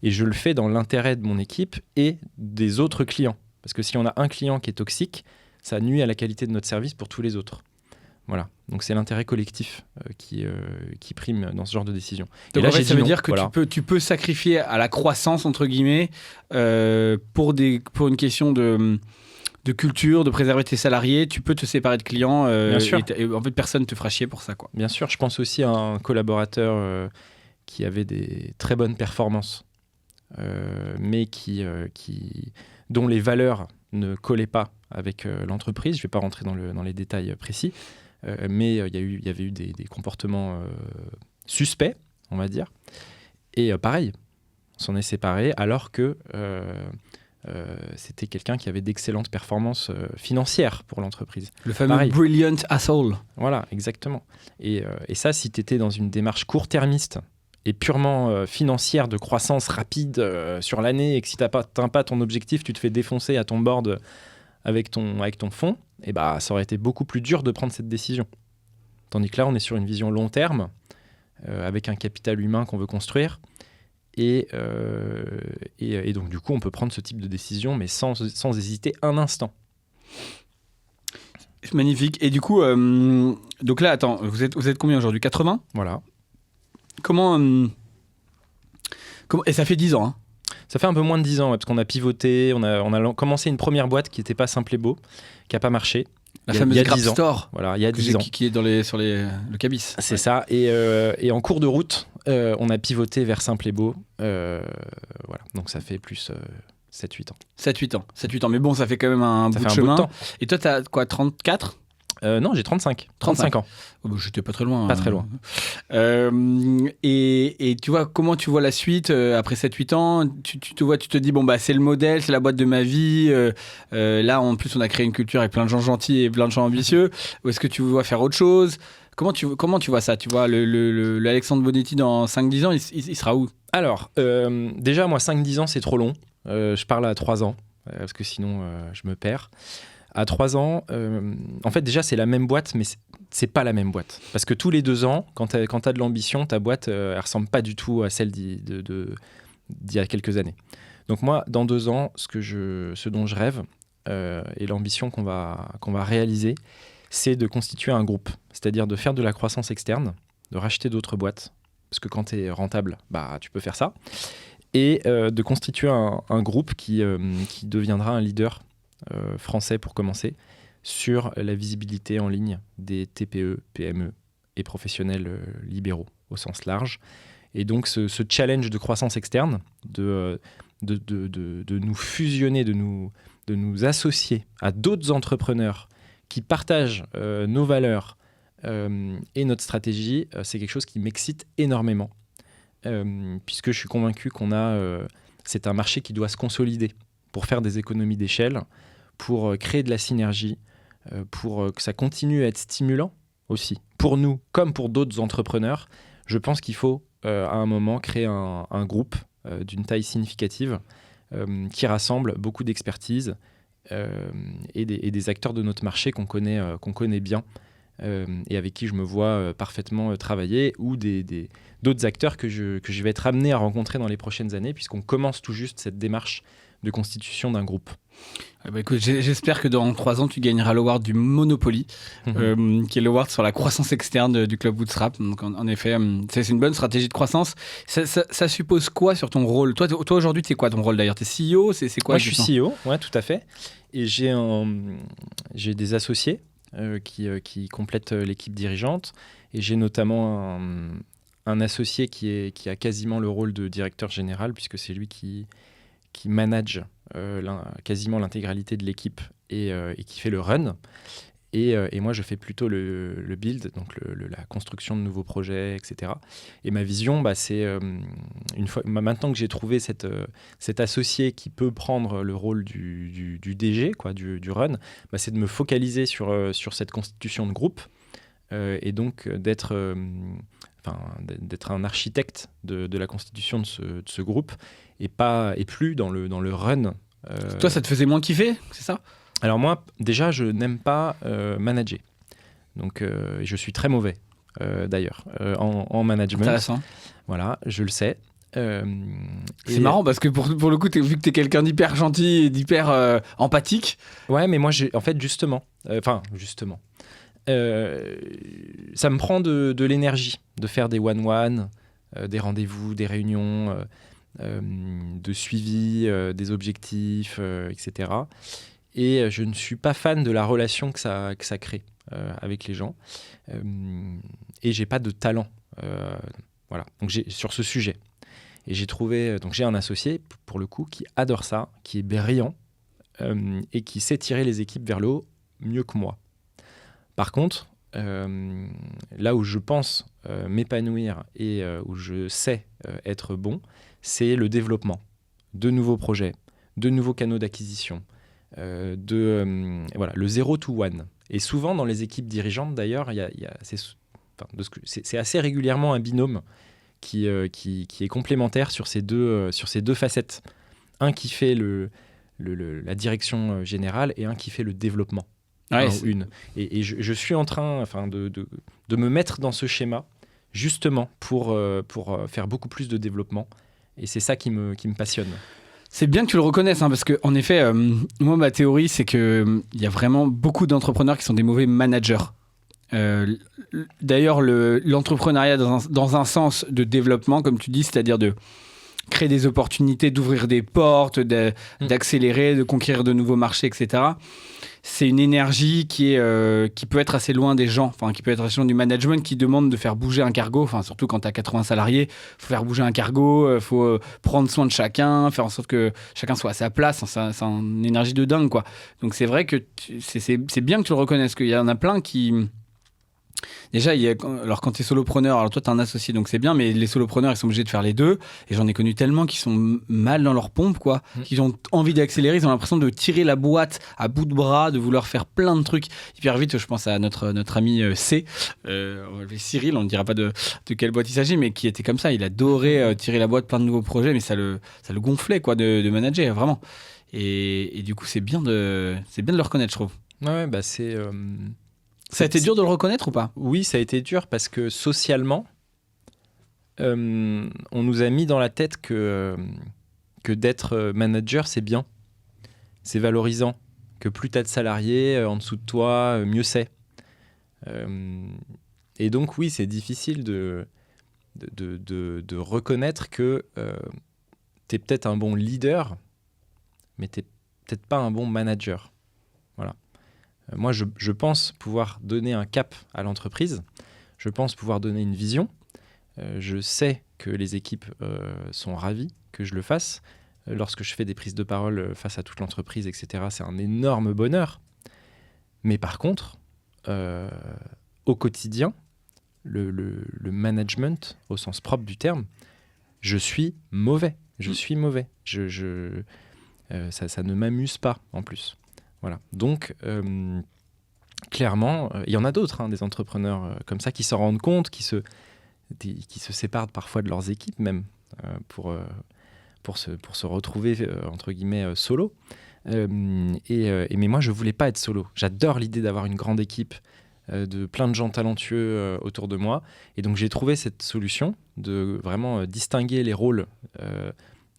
je le fais dans l'intérêt de mon équipe et des autres clients. Parce que si on a un client qui est toxique, ça nuit à la qualité de notre service pour tous les autres. Voilà. Donc c'est l'intérêt collectif qui prime dans ce genre de décision. Donc et là, en fait, ça veut dire que voilà. tu peux sacrifier à la croissance, entre guillemets, pour une question de culture, de préserver tes salariés, tu peux te séparer de clients. Bien sûr. Et en fait, personne ne te fera chier pour ça, quoi. Bien sûr, je pense aussi à un collaborateur qui avait des très bonnes performances, mais dont les valeurs ne collaient pas avec l'entreprise. Je ne vais pas rentrer dans les détails précis, mais il y avait eu des comportements suspects, on va dire. Et pareil, on s'en est séparés alors que c'était quelqu'un qui avait d'excellentes performances financières pour l'entreprise. Le fameux brilliant asshole. Voilà, exactement. Et ça, si tu étais dans une démarche court-termiste et purement financière de croissance rapide sur l'année et que si tu n'atteins pas ton objectif, tu te fais défoncer à ton board avec ton fonds, et bah, ça aurait été beaucoup plus dur de prendre cette décision. Tandis que là, on est sur une vision long terme, avec un capital humain qu'on veut construire. Et donc, du coup, on peut prendre ce type de décision, mais sans hésiter un instant. Magnifique. Et du coup, donc là, attends, vous êtes combien aujourd'hui ? 80 ? Voilà. Comment et ça fait 10 ans, hein ? Ça fait un peu moins de 10 ans, parce qu'on a pivoté, on a commencé une première boîte qui n'était pas Simple et Beau, qui n'a pas marché. La fameuse Grab Store. Voilà, il y a 10 ans. Qui est le cabis. C'est ça. Et en cours de route, on a pivoté vers Simple et Beau. Voilà. Donc ça fait plus 7-8 ans. 7-8 ans. Mais bon, ça fait quand même un bout de chemin. Bout de temps. Et toi, tu as quoi, 34 ? Non, j'ai 35 ans. Oh, bah, j'étais pas très loin. Pas très loin. Et tu vois, comment tu vois la suite après 7-8 ans ? Tu te dis, bon, bah, c'est le modèle, c'est la boîte de ma vie. Là, en plus, on a créé une culture avec plein de gens gentils et plein de gens ambitieux. Ou est-ce que tu vois faire autre chose ? Comment tu vois ça ? Tu vois, l'Alexandre Bonetti dans 5-10 ans, il sera où ? Alors, déjà, moi, 5-10 ans, c'est trop long. Je parle à 3 ans, parce que sinon, je me perds. À 3 ans, en fait, déjà, c'est la même boîte, mais c'est pas la même boîte. Parce que tous les 2 ans, quand tu as de l'ambition, ta boîte, elle ressemble pas du tout à celle d'il y a quelques années. Donc moi, dans 2 ans, ce dont je rêve, et l'ambition qu'on va réaliser, c'est de constituer un groupe. C'est-à-dire de faire de la croissance externe, de racheter d'autres boîtes. Parce que quand tu es rentable, bah, tu peux faire ça. Et de constituer un groupe qui deviendra un leader français pour commencer, sur la visibilité en ligne des TPE, PME et professionnels libéraux au sens large. Et donc ce challenge de croissance externe, de nous fusionner, de nous associer à d'autres entrepreneurs qui partagent nos valeurs et notre stratégie, c'est quelque chose qui m'excite énormément, puisque je suis convaincu c'est un marché qui doit se consolider pour faire des économies d'échelle, pour créer de la synergie, pour que ça continue à être stimulant aussi, pour nous comme pour d'autres entrepreneurs. Je pense qu'il faut à un moment créer un groupe d'une taille significative qui rassemble beaucoup d'expertise et des acteurs de notre marché qu'on connaît bien et avec qui je me vois parfaitement travailler, ou d'autres acteurs que je vais être amené à rencontrer dans les prochaines années, puisqu'on commence tout juste cette démarche de constitution d'un groupe. Écoute, j'espère que dans 3 ans, tu gagneras l'award du Monopoly, qui est l'award sur la croissance externe du Club Bootstrap. Donc, en effet, c'est une bonne stratégie de croissance. Ça suppose quoi sur ton rôle ? Toi aujourd'hui, tu es quoi ton rôle d'ailleurs ? Tu es CEO ? C'est quoi ? Moi, je suis CEO, ouais, tout à fait. Et j'ai des associés qui complètent l'équipe dirigeante. Et j'ai notamment un associé qui a quasiment le rôle de directeur général, puisque c'est lui qui manage quasiment l'intégralité de l'équipe et qui fait le run. Et moi, je fais plutôt le build, donc la construction de nouveaux projets, etc. Et ma vision, c'est maintenant que j'ai trouvé cet associé qui peut prendre le rôle du DG, quoi, du run, c'est de me focaliser sur cette constitution de groupe et donc d'être un architecte de la constitution de ce groupe et plus dans le run. Toi, ça te faisait moins kiffer, c'est ça ? Alors moi, déjà, je n'aime pas manager. Donc, je suis très mauvais, d'ailleurs, en management. Intéressant. Voilà, je le sais. C'est marrant parce que pour le coup, vu que tu es quelqu'un d'hyper gentil et d'hyper empathique. Ouais, mais moi, en fait, justement, ça me prend de l'énergie de faire des one-one, des rendez-vous, des réunions, de suivi des objectifs, etc. Et je ne suis pas fan de la relation que ça crée avec les gens. Et j'ai pas de talent. Voilà. Donc sur ce sujet. Et j'ai un associé, pour le coup, qui adore ça, qui est brillant et qui sait tirer les équipes vers le haut mieux que moi. Par contre, là où je pense m'épanouir et où je sais être bon, c'est le développement de nouveaux projets, de nouveaux canaux d'acquisition, le 0 to 1. Et souvent, dans les équipes dirigeantes, d'ailleurs, c'est assez régulièrement un binôme qui est complémentaire sur ces deux facettes. Un qui fait la direction générale et un qui fait le développement. Ouais, Et je suis en train de me mettre dans ce schéma, justement, pour faire beaucoup plus de développement. Et c'est ça qui me passionne. C'est bien que tu le reconnaisses, parce qu'en effet, moi, ma théorie, c'est qu'il y a vraiment beaucoup d'entrepreneurs qui sont des mauvais managers. D'ailleurs, l'entrepreneuriat dans un sens de développement, comme tu dis, c'est-à-dire de créer des opportunités, d'ouvrir des portes, d'accélérer, de conquérir de nouveaux marchés, etc. C'est une énergie qui peut être assez loin des gens, qui peut être assez loin du management, qui demande de faire bouger un cargo, surtout quand tu as 80 salariés, il faut faire bouger un cargo, il faut prendre soin de chacun, faire en sorte que chacun soit à sa place. C'est une énergie de dingue, quoi. Donc c'est vrai que c'est bien que tu le reconnaisses, qu'il y en a plein qui... Déjà, alors quand tu es solopreneur, alors toi tu es un associé donc c'est bien, mais les solopreneurs ils sont obligés de faire les deux. Et j'en ai connu tellement qui sont mal dans leur pompe, quoi. Qui ont envie d'accélérer, ils ont l'impression de tirer la boîte à bout de bras, de vouloir faire plein de trucs hyper vite. Je pense à notre ami C, Cyril, on ne dira pas de quelle boîte il s'agit, mais qui était comme ça. Il adorait tirer la boîte, plein de nouveaux projets, mais ça le gonflait, quoi, de manager, vraiment. Et du coup, c'est bien de le reconnaître, je trouve. Ouais, c'est... Ça a été dur de le reconnaître ou pas ? Oui, ça a été dur parce que socialement, on nous a mis dans la tête que d'être manager, c'est bien. C'est valorisant. Que plus tu as de salariés en dessous de toi, mieux c'est. Et donc, oui, c'est difficile de reconnaître que tu es peut-être un bon leader, mais tu n'es peut-être pas un bon manager. Voilà. Moi, je pense pouvoir donner un cap à l'entreprise. Je pense pouvoir donner une vision. Je sais que les équipes sont ravies que je le fasse. Lorsque je fais des prises de parole face à toute l'entreprise, etc., c'est un énorme bonheur. Mais par contre, au quotidien, le management, au sens propre du terme, je suis mauvais. Je suis mauvais. Ça ne m'amuse pas, en plus. Voilà. Donc, clairement, il y en a d'autres, des entrepreneurs comme ça, qui s'en rendent compte, qui se séparent parfois de leurs équipes même pour se retrouver, entre guillemets, solo. Mais moi, je ne voulais pas être solo. J'adore l'idée d'avoir une grande équipe, de plein de gens talentueux autour de moi. Et donc, j'ai trouvé cette solution de vraiment distinguer les rôles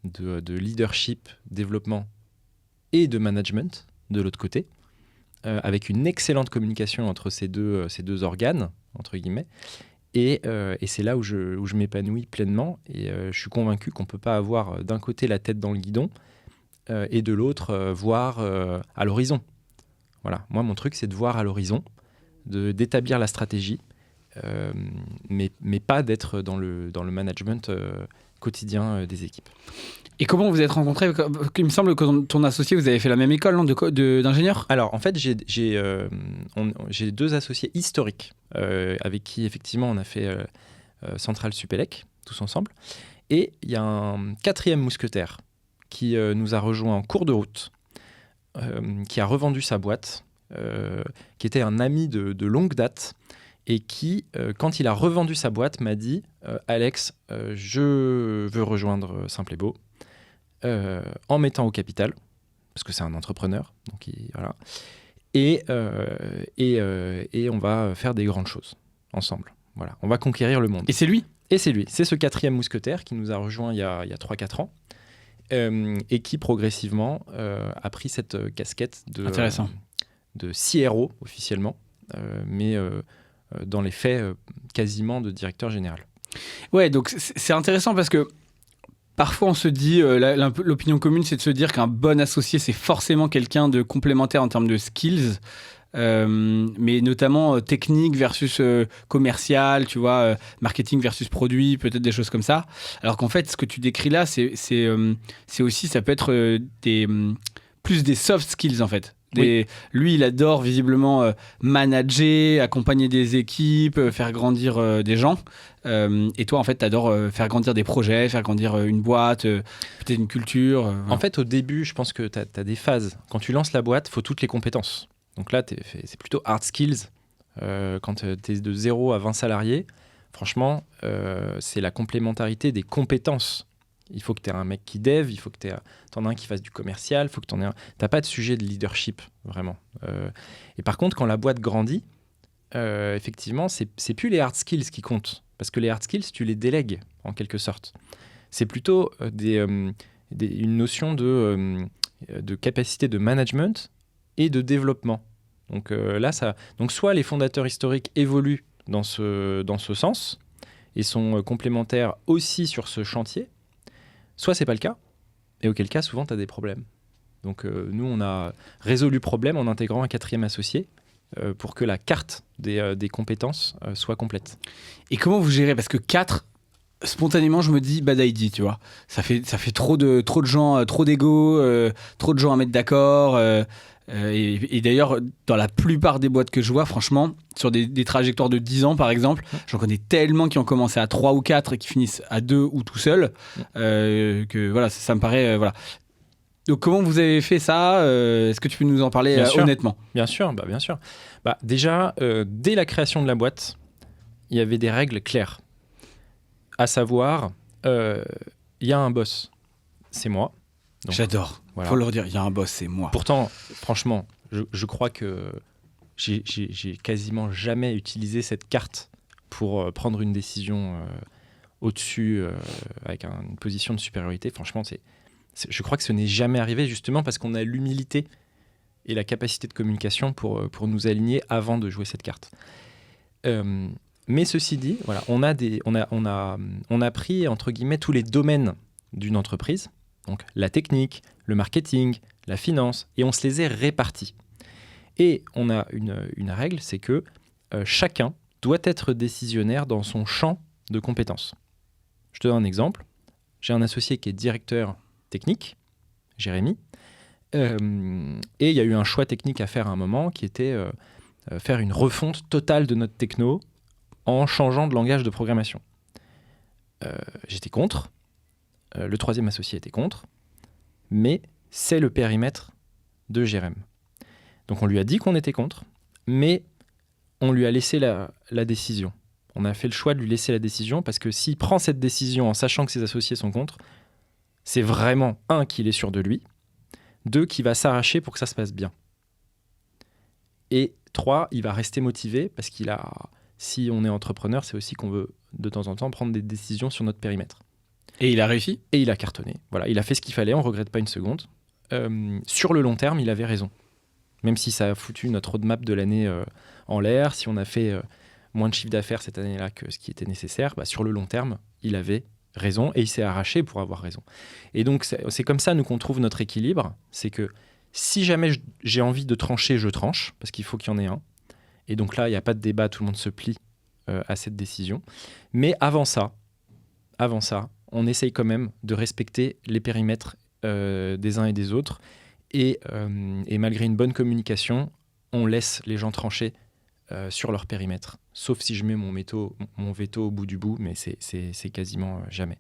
de leadership, développement et de management de l'autre côté, avec une excellente communication entre ces deux organes, entre guillemets, et c'est là où je m'épanouis pleinement, et je suis convaincu qu'on ne peut pas avoir d'un côté la tête dans le guidon, et de l'autre voir à l'horizon. Voilà. Moi, mon truc, c'est de voir à l'horizon, d'établir la stratégie, mais pas d'être dans le management quotidien des équipes. Et comment vous êtes rencontrés ? Il me semble que ton associé, vous avez fait la même école non, d'ingénieur ? Alors, en fait, j'ai 2 associés historiques avec qui, effectivement, on a fait Centrale Supélec, tous ensemble. Et il y a un 4e mousquetaire qui nous a rejoint en cours de route, qui a revendu sa boîte, qui était un ami de longue date, et qui, quand il a revendu sa boîte, m'a dit « Alex, je veux rejoindre Simple et Beau ». En mettant au capital, parce que c'est un entrepreneur, donc voilà. Et on va faire des grandes choses ensemble. Voilà, on va conquérir le monde. Et c'est lui ? Et c'est lui, c'est ce 4e mousquetaire qui nous a rejoint il y a 3-4 ans et qui progressivement a pris cette casquette de CRO officiellement, mais dans les faits quasiment de directeur général. Ouais, donc c'est intéressant parce que parfois, on se dit, l'opinion commune, c'est de se dire qu'un bon associé, c'est forcément quelqu'un de complémentaire en termes de skills, mais notamment technique versus commercial, tu vois, marketing versus produit, peut-être des choses comme ça. Alors qu'en fait, ce que tu décris là, c'est aussi, ça peut être plus des soft skills, en fait. Oui. Lui, il adore visiblement manager, accompagner des équipes, faire grandir des gens. Et toi, en fait, tu adores faire grandir des projets, faire grandir une boîte, peut-être une culture. Voilà. En fait, au début, je pense que tu as des phases. Quand tu lances la boîte, il faut toutes les compétences. Donc là, c'est plutôt hard skills. Quand tu es de 0 à 20 salariés, franchement, c'est la complémentarité des compétences. Il faut que tu aies un mec qui dev, il faut que tu en aies un qui fasse du commercial, il faut que tu en aies un... Tu n'as pas de sujet de leadership, vraiment. Et par contre, quand la boîte grandit, effectivement, c'est plus les hard skills qui comptent. Parce que les hard skills, tu les délègues, en quelque sorte. C'est plutôt une notion de capacité de management et de développement. Donc donc soit les fondateurs historiques évoluent dans ce sens et sont complémentaires aussi sur ce chantier, soit c'est pas le cas, et auquel cas, souvent, tu as des problèmes. Donc, nous, on a résolu le problème en intégrant un 4e associé pour que la carte des compétences soit complète. Et comment vous gérez ? Parce que 4, spontanément, je me dis bad idea, tu vois. Ça fait trop de gens, trop d'ego, trop de gens à mettre d'accord. Et d'ailleurs, dans la plupart des boîtes que je vois, franchement, sur des trajectoires de 10 ans, par exemple, j'en connais tellement qui ont commencé à 3 ou 4 et qui finissent à 2 ou tout seuls, que voilà, ça me paraît... voilà. Donc, comment vous avez fait ça ? Est-ce que tu peux nous en parler honnêtement ? Bien sûr. Déjà, dès la création de la boîte, il y avait des règles claires. À savoir, il y a un boss, c'est moi. Donc, j'adore. Voilà. Faut leur dire, il y a un boss, c'est moi. Pourtant, franchement, je crois que j'ai quasiment jamais utilisé cette carte pour prendre une décision au-dessus avec une position de supériorité. Franchement, je crois que ce n'est jamais arrivé justement parce qu'on a l'humilité et la capacité de communication pour nous aligner avant de jouer cette carte. Mais ceci dit, voilà, on a pris entre guillemets tous les domaines d'une entreprise. Donc la technique, le marketing, la finance, et on se les est répartis. Et on a une règle, c'est que chacun doit être décisionnaire dans son champ de compétences. Je te donne un exemple. J'ai un associé qui est directeur technique, Jérémy, et il y a eu un choix technique à faire à un moment qui était faire une refonte totale de notre techno en changeant de langage de programmation. J'étais contre. Le 3e associé était contre, mais c'est le périmètre de Jérém. Donc on lui a dit qu'on était contre, mais on lui a laissé la décision. On a fait le choix de lui laisser la décision parce que s'il prend cette décision en sachant que ses associés sont contre, c'est vraiment, 1, qu'il est sûr de lui, 2, qu'il va s'arracher pour que ça se passe bien. Et 3, il va rester motivé parce si on est entrepreneur, c'est aussi qu'on veut de temps en temps prendre des décisions sur notre périmètre. Et il a réussi ? Et il a cartonné. Voilà, il a fait ce qu'il fallait, on ne regrette pas une seconde. Sur le long terme, il avait raison. Même si ça a foutu notre roadmap de l'année en l'air, si on a fait moins de chiffre d'affaires cette année-là que ce qui était nécessaire, sur le long terme, il avait raison et il s'est arraché pour avoir raison. Et donc, c'est comme ça, nous, qu'on trouve notre équilibre. C'est que si jamais j'ai envie de trancher, je tranche, parce qu'il faut qu'il y en ait un. Et donc là, il n'y a pas de débat, tout le monde se plie à cette décision. Mais avant ça, on essaye quand même de respecter les périmètres des uns et des autres. Et malgré une bonne communication, on laisse les gens trancher sur leur périmètre. Sauf si je mets mon veto au bout du bout, mais c'est quasiment jamais.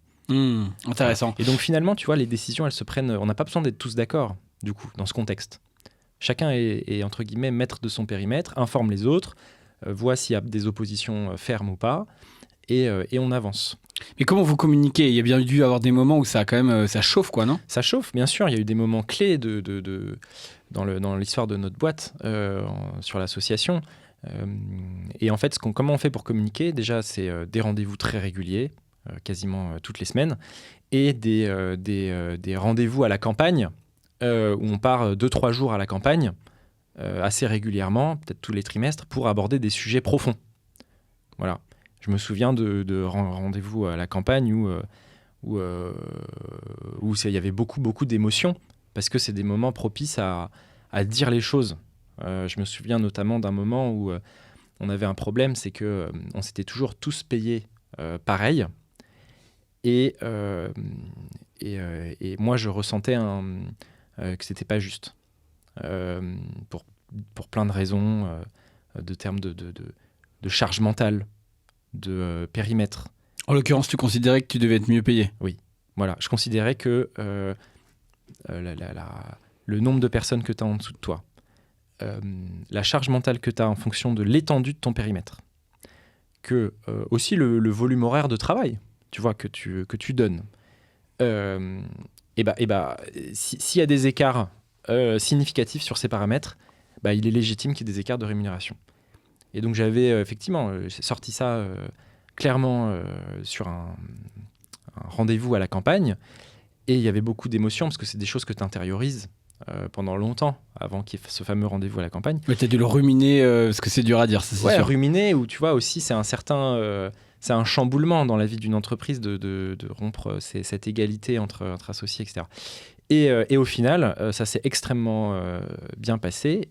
Intéressant. Et donc finalement, tu vois, les décisions, elles se prennent... On n'a pas besoin d'être tous d'accord, du coup, dans ce contexte. Chacun est entre guillemets, maître de son périmètre, informe les autres, voit s'il y a des oppositions fermes ou pas, et on avance. Mais comment vous communiquez ? Il y a bien dû y avoir des moments où ça quand même ça chauffe, quoi, non ? Ça chauffe, bien sûr. Il y a eu des moments clés dans l'histoire de notre boîte, sur l'association. Et en fait, comment on fait pour communiquer ? Déjà, c'est des rendez-vous très réguliers, quasiment toutes les semaines, et des rendez-vous à la campagne, où on part 2-3 jours à la campagne, assez régulièrement, peut-être tous les trimestres, pour aborder des sujets profonds. Voilà. Je me souviens de rendez-vous à la campagne où il y avait beaucoup d'émotions, parce que c'est des moments propices à dire les choses. Je me souviens notamment d'un moment où on avait un problème, c'est qu'on s'était toujours tous payés pareil. Et moi, je ressentais que c'était pas juste. Pour plein de raisons, de termes de charge mentale, de périmètre. En l'occurrence, tu considérais que tu devais être mieux payé ? Oui. Voilà. Je considérais que le nombre de personnes que tu as en dessous de toi, la charge mentale que tu as en fonction de l'étendue de ton périmètre, que aussi le volume horaire de travail, tu vois, que tu donnes. S'il y a des écarts significatifs sur ces paramètres, il est légitime qu'il y ait des écarts de rémunération. Et donc j'avais effectivement sorti ça clairement sur un rendez-vous à la campagne, et il y avait beaucoup d'émotions parce que c'est des choses que tu intériorises pendant longtemps avant qu'il y ait ce fameux rendez-vous à la campagne. Mais tu as dû le ruminer parce que c'est dur à dire, ça, c'est sûr. Ruminer, ou tu vois aussi c'est c'est un chamboulement dans la vie d'une entreprise de rompre cette égalité entre associés, etc. Et au final, ça s'est extrêmement bien passé,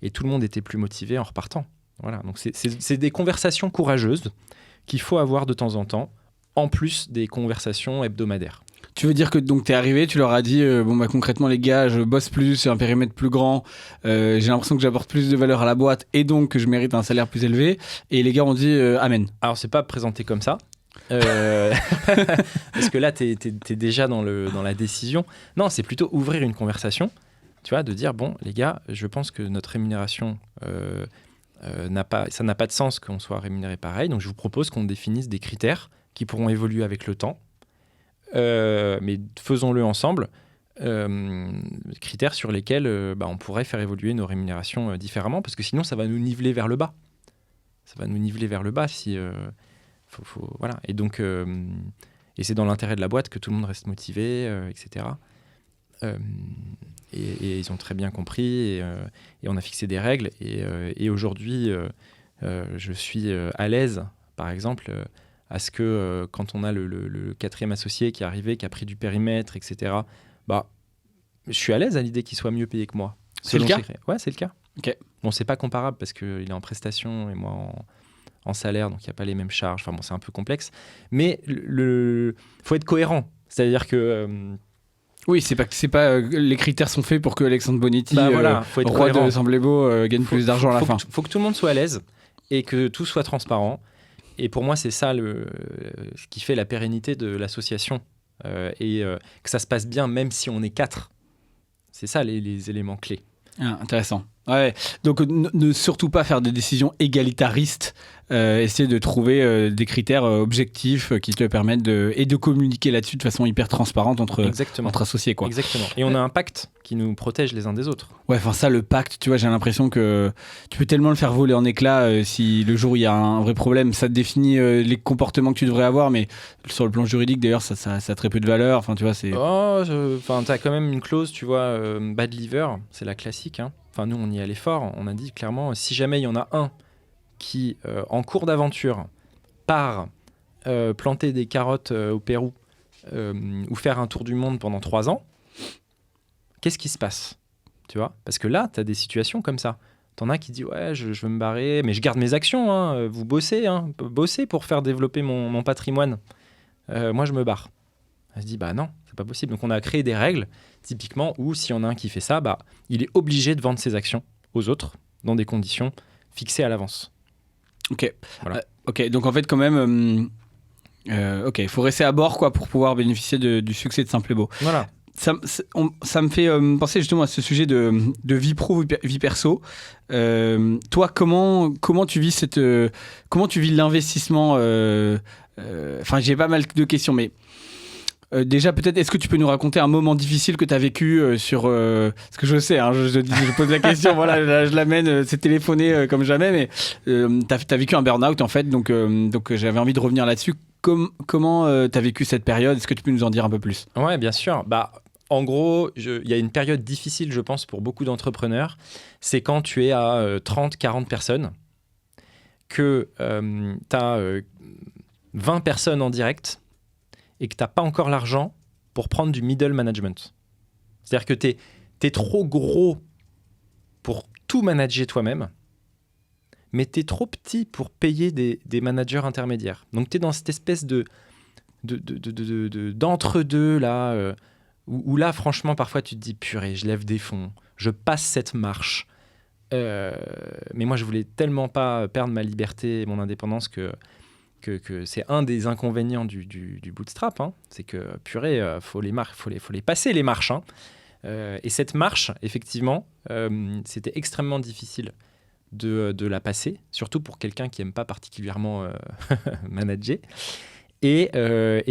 et tout le monde était plus motivé en repartant. Voilà, donc c'est des conversations courageuses qu'il faut avoir de temps en temps, en plus des conversations hebdomadaires. Tu veux dire que donc t'es arrivé, tu leur as dit concrètement les gars, je bosse plus, j'ai un périmètre plus grand, j'ai l'impression que j'apporte plus de valeur à la boîte et donc que je mérite un salaire plus élevé, et les gars ont dit amen. Alors c'est pas présenté comme ça. Parce que là t'es déjà dans la décision. Non, c'est plutôt ouvrir une conversation, tu vois, de dire bon les gars, je pense que notre rémunération ça n'a pas de sens qu'on soit rémunéré pareil, donc je vous propose qu'on définisse des critères qui pourront évoluer avec le temps, mais faisons-le ensemble, critères sur lesquels on pourrait faire évoluer nos rémunérations différemment, parce que sinon ça va nous niveler vers le bas. Ça va nous niveler vers le bas si... voilà. Et donc, et c'est dans l'intérêt de la boîte que tout le monde reste motivé, etc. Et ils ont très bien compris, et on a fixé des règles, et aujourd'hui je suis à l'aise, par exemple, à ce que quand on a le quatrième associé qui est arrivé, qui a pris du périmètre, etc., je suis à l'aise à l'idée qu'il soit mieux payé que moi. C'est le cas ? Ouais, c'est le cas. Okay. Bon, c'est pas comparable parce qu'il est en prestation et moi en salaire, donc il n'y a pas les mêmes charges. Enfin bon, c'est un peu complexe. Mais faut être cohérent. C'est-à-dire que... Oui, c'est pas les critères sont faits pour que Alexandre Bonetti, faut être roi cohérent. de Semblez-Beau, gagne plus d'argent à la fin. Faut que tout le monde soit à l'aise et que tout soit transparent. Et pour moi, c'est ça ce qui fait la pérennité de l'association. Et que ça se passe bien, même si on est 4. C'est ça les éléments clés. Ah, intéressant. Ouais. Donc ne surtout pas faire des décisions égalitaristes, essayer de trouver des critères objectifs qui te permettent de communiquer là-dessus de façon hyper transparente entre associés, quoi. Exactement. Et on a un pacte qui nous protège les uns des autres. Ouais, enfin ça, le pacte, tu vois, j'ai l'impression que tu peux tellement le faire voler en éclats si le jour où il y a un vrai problème, ça te définit les comportements que tu devrais avoir, mais sur le plan juridique d'ailleurs, ça a très peu de valeur. Enfin, tu vois, c'est... t'as quand même une clause, tu vois, bad liver, c'est la classique, hein. Enfin, nous, on y allait fort. On a dit clairement, si jamais il y en a un qui, en cours d'aventure, part planter des carottes au Pérou ou faire un tour du monde pendant 3 ans, qu'est-ce qui se passe ? Tu vois ? Parce que là, tu as des situations comme ça. T'en as qui disent ouais, je veux me barrer, mais je garde mes actions. Hein. Vous bossez, bossez pour faire développer mon patrimoine. Moi, je me barre. Elle se dit bah non, c'est pas possible. Donc on a créé des règles, typiquement où si on a un qui fait ça, bah il est obligé de vendre ses actions aux autres dans des conditions fixées à l'avance. Ok. Voilà. Ok. Donc en fait, quand même, ok, il faut rester à bord quoi pour pouvoir bénéficier du succès de Simple et Beau. Voilà. Ça me fait penser justement à ce sujet de vie pro, vie perso. Toi, comment tu vis comment tu vis l'investissement Enfin, j'ai pas mal de questions, mais déjà, peut-être, est-ce que tu peux nous raconter un moment difficile que tu as vécu sur... Parce que je sais, hein, je pose la question, voilà, je l'amène, c'est téléphoné comme jamais, mais tu as vécu un burn-out, en fait, donc j'avais envie de revenir là-dessus. Comment tu as vécu cette période ? Est-ce que tu peux nous en dire un peu plus ? Ouais, bien sûr. Bah, en gros, il y a une période difficile, je pense, pour beaucoup d'entrepreneurs. C'est quand tu es à 30, 40 personnes, que tu as 20 personnes en direct et que tu n'as pas encore l'argent pour prendre du middle management. C'est-à-dire que tu es trop gros pour tout manager toi-même, mais tu es trop petit pour payer des managers intermédiaires. Donc tu es dans cette espèce d'entre-deux là, où là, franchement, parfois tu te dis purée, je lève des fonds, je passe cette marche. Mais moi, je voulais tellement pas perdre ma liberté et mon indépendance que c'est un des inconvénients du bootstrap. Hein. C'est que purée, faut les passer les marches. Hein. Et cette marche, effectivement, c'était extrêmement difficile de la passer, surtout pour quelqu'un qui n'aime pas particulièrement manager. Et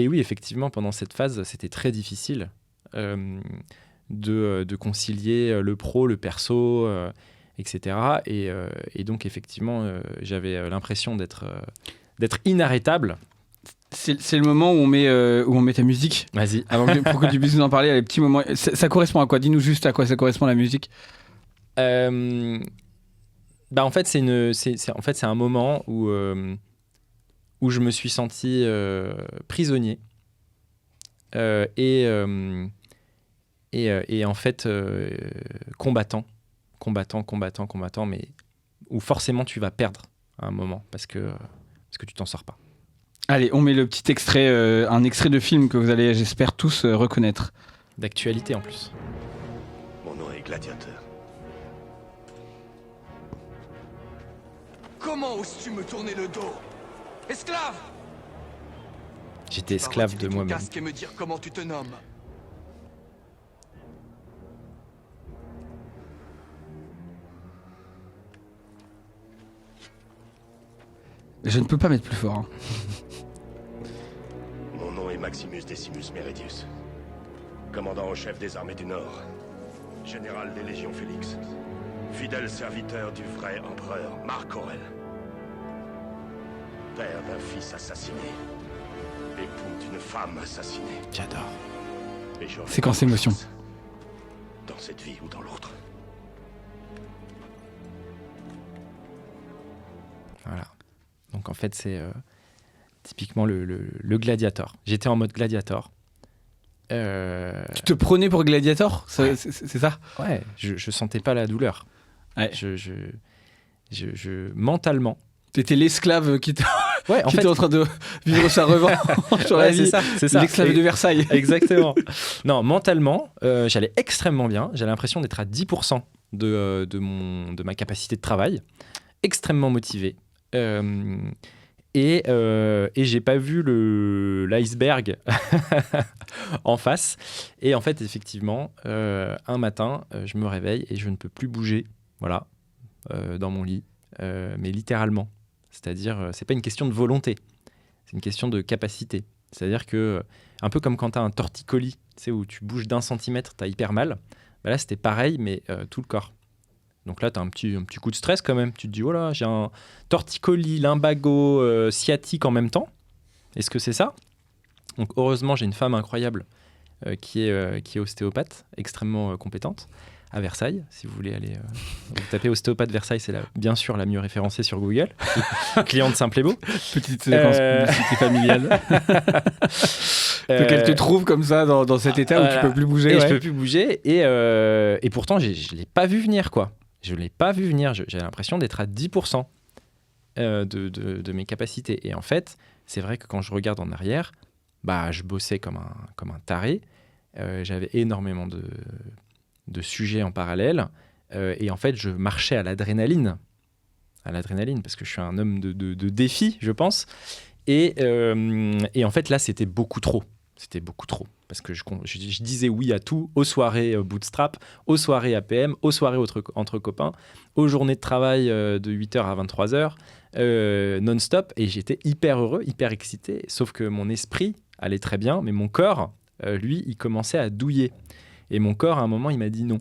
oui, effectivement, pendant cette phase, c'était très difficile de concilier le pro, le perso, etc. Et donc, effectivement, j'avais l'impression d'être inarrêtable. C'est le moment où on met ta musique. Vas-y. Pour que tu puisses nous en parler, les petits moments. Ça correspond à quoi ? Dis-nous juste à quoi ça correspond la musique. En fait, c'est un moment où je me suis senti prisonnier et en fait combattant, mais où forcément tu vas perdre à un moment parce que tu t'en sors pas. Allez, on met le petit extrait, un extrait de film que vous allez, j'espère, tous reconnaître. D'actualité en plus. Mon nom est Gladiateur. Comment oses-tu me tourner le dos ? Esclave ! J'étais esclave de moi-même. Casque et me dire comment tu te nommes. Je ne peux pas mettre plus fort. Hein. Mon nom est Maximus Decimus Meridius. Commandant en chef des armées du Nord. Général des Légions Félix. Fidèle serviteur du vrai empereur Marc Aurèle. Père d'un fils assassiné. Époux d'une femme assassinée. J'adore. Séquence émotion. Dans cette vie ou dans l'autre. Voilà. Donc en fait, c'est typiquement le Gladiator. J'étais en mode Gladiator. Tu te prenais pour Gladiator ? Ouais. C'est ça ? Ouais, je sentais pas la douleur. Ouais. Mentalement. T'étais l'esclave qui était en train de vivre sa revanche sur la vie. C'est ça. L'esclave de Versailles. Exactement. Non, mentalement, j'allais extrêmement bien. J'avais l'impression d'être à 10% de ma capacité de travail. Extrêmement motivé. Et j'ai pas vu l'iceberg en face. Et en fait, effectivement, un matin, je me réveille et je ne peux plus bouger, voilà, dans mon lit, mais littéralement. C'est-à-dire, c'est pas une question de volonté, c'est une question de capacité. C'est-à-dire que, un peu comme quand tu as un torticolis, tu sais, où tu bouges d'1 centimètre, tu as hyper mal. Bah là, c'était pareil, mais tout le corps. Donc là, tu as un petit coup de stress quand même. Tu te dis, oh là, j'ai un torticolis, lumbago, sciatique en même temps. Est-ce que c'est ça ? Donc heureusement, j'ai une femme incroyable qui est ostéopathe, extrêmement compétente, à Versailles. Si vous voulez aller vous tapez ostéopathe Versailles, c'est bien sûr la mieux référencée sur Google. Client de Simple et Beau. Petite séquence publicité familiale. Donc elle te trouve comme ça dans cet état où tu peux plus bouger. Et je peux plus bouger. Et pourtant, je l'ai pas vu venir, quoi. Je ne l'ai pas vu venir. J'avais l'impression d'être à 10% de mes capacités. Et en fait, c'est vrai que quand je regarde en arrière, je bossais comme un taré. J'avais énormément de sujets en parallèle. Et en fait, je marchais à l'adrénaline. Parce que je suis un homme de défi, je pense. Et en fait, là, c'était beaucoup trop. Parce que je disais oui à tout, aux soirées bootstrap, aux soirées APM, aux soirées entre copains, aux journées de travail de 8h à 23h, non-stop. Et j'étais hyper heureux, hyper excité. Sauf que mon esprit allait très bien, mais mon corps, lui, il commençait à douiller. Et mon corps, à un moment, il m'a dit non.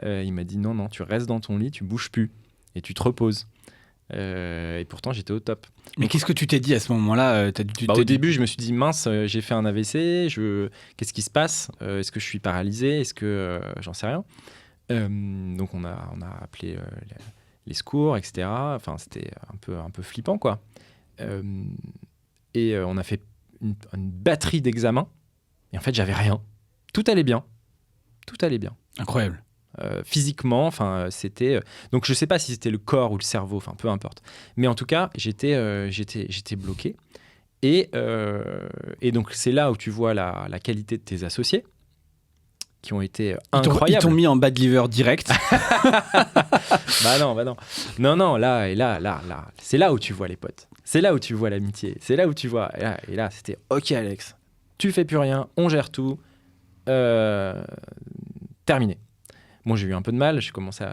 Il m'a dit non, tu restes dans ton lit, tu bouges plus et tu te reposes. Et pourtant, j'étais au top. Mais qu'est-ce que tu t'es dit à ce moment-là? Au début, je me suis dit mince, j'ai fait un AVC, qu'est-ce qui se passe? Est-ce que je suis paralysé? Est-ce que j'en sais rien? Donc on a appelé les secours, etc. Enfin, c'était un peu flippant, quoi. Et on a fait une batterie d'examens. Et en fait, j'avais rien. Tout allait bien. Incroyable. Physiquement, c'était... Donc, je ne sais pas si c'était le corps ou le cerveau, peu importe. Mais en tout cas, j'étais bloqué. Et donc, c'est là où tu vois la qualité de tes associés, qui ont été incroyables. Ils t'ont mis en bad liver direct. Non. Non, là, c'est là où tu vois les potes. C'est là où tu vois l'amitié. C'est là où tu vois... Et là, c'était « Ok, Alex, tu fais plus rien, on gère tout. Terminé. » Bon, j'ai eu un peu de mal. J'ai commencé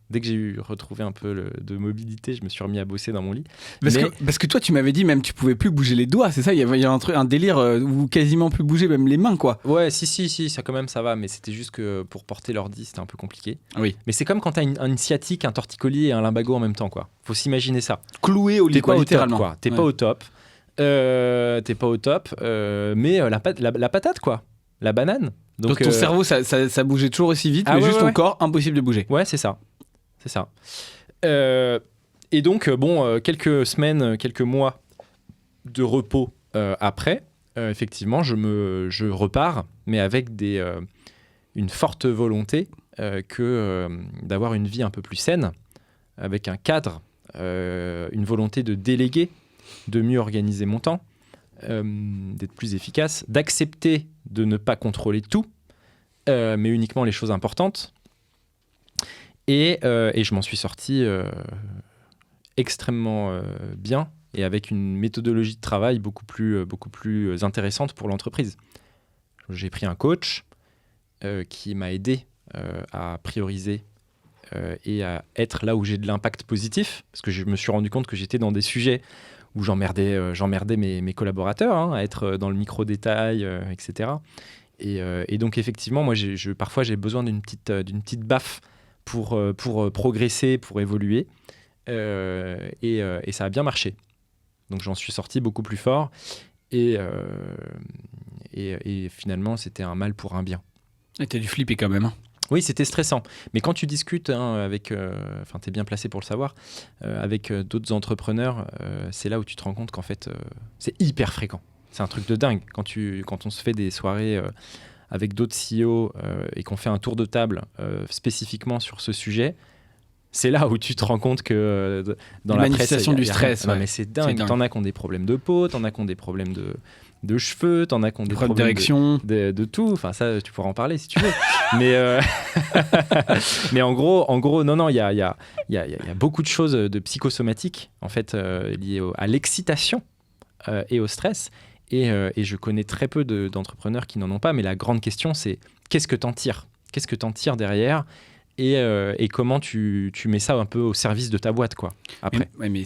dès que j'ai retrouvé un peu de mobilité, je me suis remis à bosser dans mon lit. Parce que toi, tu m'avais dit même tu pouvais plus bouger les doigts, c'est ça? Il y avait un délire où quasiment plus bouger même les mains, quoi. Ouais, si, ça quand même ça va, mais c'était juste que pour porter l'ordi, c'était un peu compliqué. Oui. Mais c'est comme quand t'as une sciatique, un torticolis et un lumbago en même temps, quoi. Faut s'imaginer ça. Cloué au lit, quoi, littéralement. Top, quoi. T'es pas au top. Mais la patate, quoi. La banane. Donc ton cerveau, ça bougeait toujours aussi vite, mais juste ton corps, impossible de bouger. Ouais, c'est ça. Et donc, quelques semaines, quelques mois de repos après, effectivement, je repars, mais avec une forte volonté d'avoir une vie un peu plus saine, avec un cadre, une volonté de déléguer, de mieux organiser mon temps, d'être plus efficace, d'accepter de ne pas contrôler tout, mais uniquement les choses importantes. Et je m'en suis sorti extrêmement bien et avec une méthodologie de travail beaucoup plus intéressante pour l'entreprise. J'ai pris un coach qui m'a aidé à prioriser et à être là où j'ai de l'impact positif, parce que je me suis rendu compte que j'étais dans des sujets où j'emmerdais mes collaborateurs, à être dans le micro-détail, etc. Et donc, effectivement, moi, parfois, j'ai besoin d'une petite baffe pour progresser, pour évoluer. Et ça a bien marché. Donc, j'en suis sorti beaucoup plus fort. Et finalement, c'était un mal pour un bien. Et t'as dû flipper quand même, hein. Oui, c'était stressant. Mais quand tu discutes avec... t'es bien placé pour le savoir, avec d'autres entrepreneurs, c'est là où tu te rends compte qu'en fait, c'est hyper fréquent. C'est un truc de dingue. Quand on se fait des soirées avec d'autres CEO et qu'on fait un tour de table spécifiquement sur ce sujet, c'est là où tu te rends compte que dans la presse... Manifestation du stress. Non, mais c'est dingue. T'en as qui ont des problèmes de peau, t'en as qui ont des problèmes de cheveux, t'en as qui ont des problèmes d'érection, de tout. Enfin, ça, tu pourras en parler si tu veux. Mais en gros, non, il y a beaucoup de choses de psychosomatiques, en fait, liées à l'excitation et au stress. Et je connais très peu d'entrepreneurs qui n'en ont pas. Mais la grande question, c'est qu'est-ce que t'en tires? Qu'est-ce que t'en tires derrière? Et comment tu mets ça un peu au service de ta boîte, quoi, après. Mais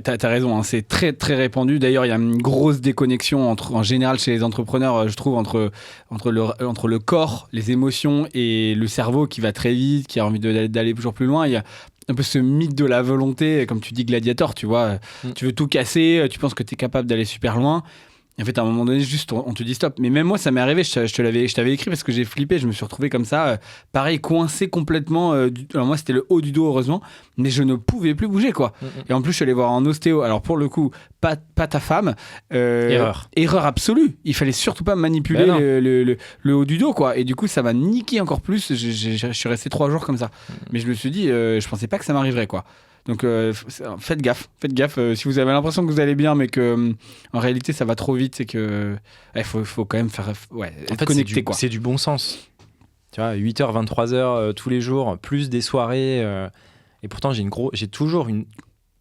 t'as raison, hein, c'est très, très répandu. D'ailleurs, il y a une grosse déconnexion en général chez les entrepreneurs, je trouve, entre le corps, les émotions et le cerveau qui va très vite, qui a envie d'aller toujours plus loin. Il y a un peu ce mythe de la volonté, comme tu dis, Gladiator, tu vois. Tu veux tout casser, tu penses que tu es capable d'aller super loin. Et en fait, à un moment donné, juste, on te dit stop. Mais même moi, ça m'est arrivé, je t'avais écrit parce que j'ai flippé, je me suis retrouvé comme ça, pareil, coincé complètement. Alors moi, c'était le haut du dos, heureusement, mais je ne pouvais plus bouger, quoi. Et en plus, je suis allé voir un ostéo. Alors pour le coup, pas ta femme. Erreur absolue. Il fallait surtout pas manipuler le haut du dos, quoi. Et du coup, ça m'a niqué encore plus. Je suis resté 3 jours comme ça. Mais je me suis dit, je pensais pas que ça m'arriverait, quoi. Donc faites gaffe. Si vous avez l'impression que vous allez bien, mais que en réalité ça va trop vite, c'est que faut quand même faire être connecté, quoi. C'est du bon sens. Tu vois, 8h, 23h tous les jours, plus des soirées. Et pourtant, j'ai toujours une.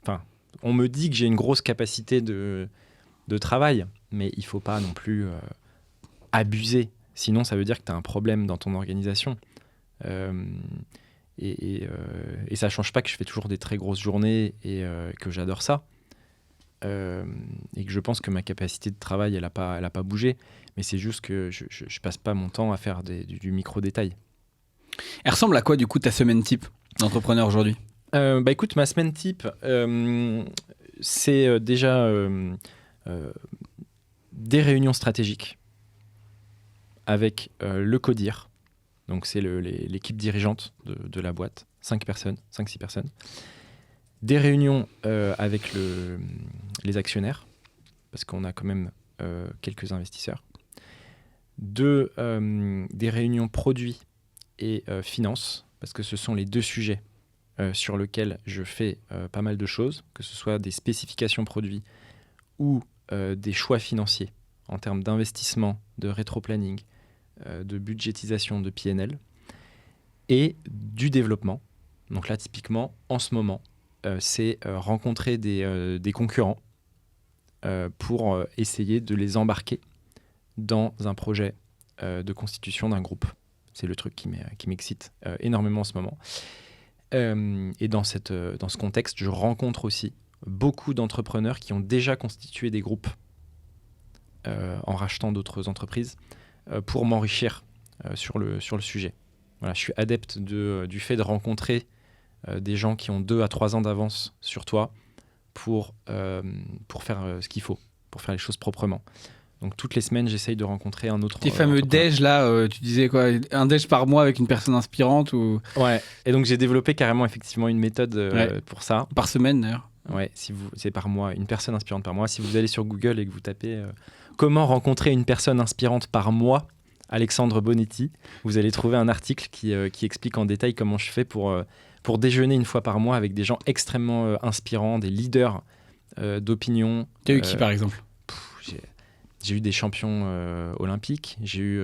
Enfin, on me dit que j'ai une grosse capacité de travail, mais il faut pas non plus abuser. Sinon, ça veut dire que tu as un problème dans ton organisation. Et ça change pas que je fais toujours des très grosses journées et que j'adore ça. Et que je pense que ma capacité de travail, elle a pas bougé. Mais c'est juste que je passe pas mon temps à faire du micro-détail. Elle ressemble à quoi, du coup, ta semaine type d'entrepreneur aujourd'hui ? Écoute, ma semaine type, c'est déjà des réunions stratégiques avec le CODIR. Donc, c'est l'équipe dirigeante de la boîte, 5-6 personnes. Des réunions avec les actionnaires, parce qu'on a quand même quelques investisseurs. Des réunions produits et finances, parce que ce sont les 2 sujets sur lesquels je fais pas mal de choses, que ce soit des spécifications produits ou des choix financiers en termes d'investissement, de rétro-planning, de budgétisation de PNL et du développement. Donc là, typiquement, en ce moment, c'est rencontrer des concurrents pour essayer de les embarquer dans un projet de constitution d'un groupe. C'est le truc qui m'excite énormément en ce moment. Et dans ce contexte, je rencontre aussi beaucoup d'entrepreneurs qui ont déjà constitué des groupes en rachetant d'autres entreprises pour m'enrichir sur le sujet. Voilà, je suis adepte du fait de rencontrer des gens qui ont 2 à 3 ans d'avance sur toi pour faire ce qu'il faut, pour faire les choses proprement. Donc toutes les semaines, j'essaye de rencontrer un autre. Tes fameux déj là, tu disais quoi, un déj par mois avec une personne inspirante ou... Ouais. Et donc j'ai développé carrément effectivement une méthode pour ça. Par semaine d'ailleurs. Ouais. C'est par mois, une personne inspirante par mois. Si vous allez sur Google et que vous tapez comment rencontrer une personne inspirante par mois, Alexandre Bonetti, vous allez trouver un article qui explique en détail comment je fais pour déjeuner une fois par mois avec des gens extrêmement inspirants, des leaders d'opinion. T'as eu qui par exemple? J'ai eu des champions olympiques, j'ai eu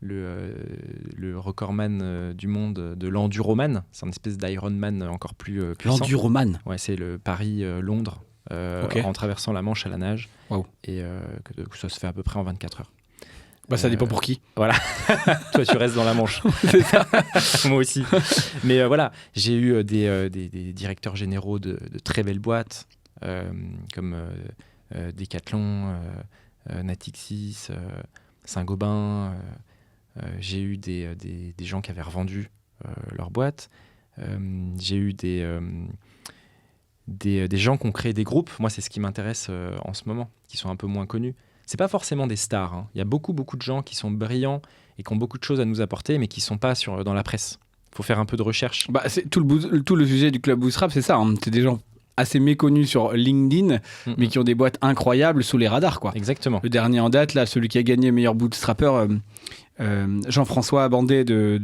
le recordman du monde de l'enduroman, c'est une espèce d'Ironman encore plus puissant. L'enduroman? Ouais, c'est le Paris-Londres en traversant la Manche à la nage. Wow. Et que ça se fait à peu près en 24 heures. Ça dépend pour qui. Voilà. Toi, tu restes dans la Manche. C'est ça. Moi aussi. Mais voilà, j'ai eu des directeurs généraux de très belles boîtes, comme Decathlon, Natixis, Saint-Gobain. J'ai eu des gens qui avaient revendu leur boîte. J'ai eu des gens qui ont créé des groupes. Moi, c'est ce qui m'intéresse en ce moment, qui sont un peu moins connus. C'est pas forcément des stars, hein. Il y a beaucoup de gens qui sont brillants et qui ont beaucoup de choses à nous apporter, mais qui sont pas dans la presse. Il faut faire un peu de recherche. C'est tout le sujet du Club Bootstrap, c'est ça. Hein. C'est des gens assez méconnus sur LinkedIn, mais qui ont des boîtes incroyables sous les radars, quoi. Exactement. Le dernier en date, là, celui qui a gagné meilleur bootstrapper, Jean-François Bandet de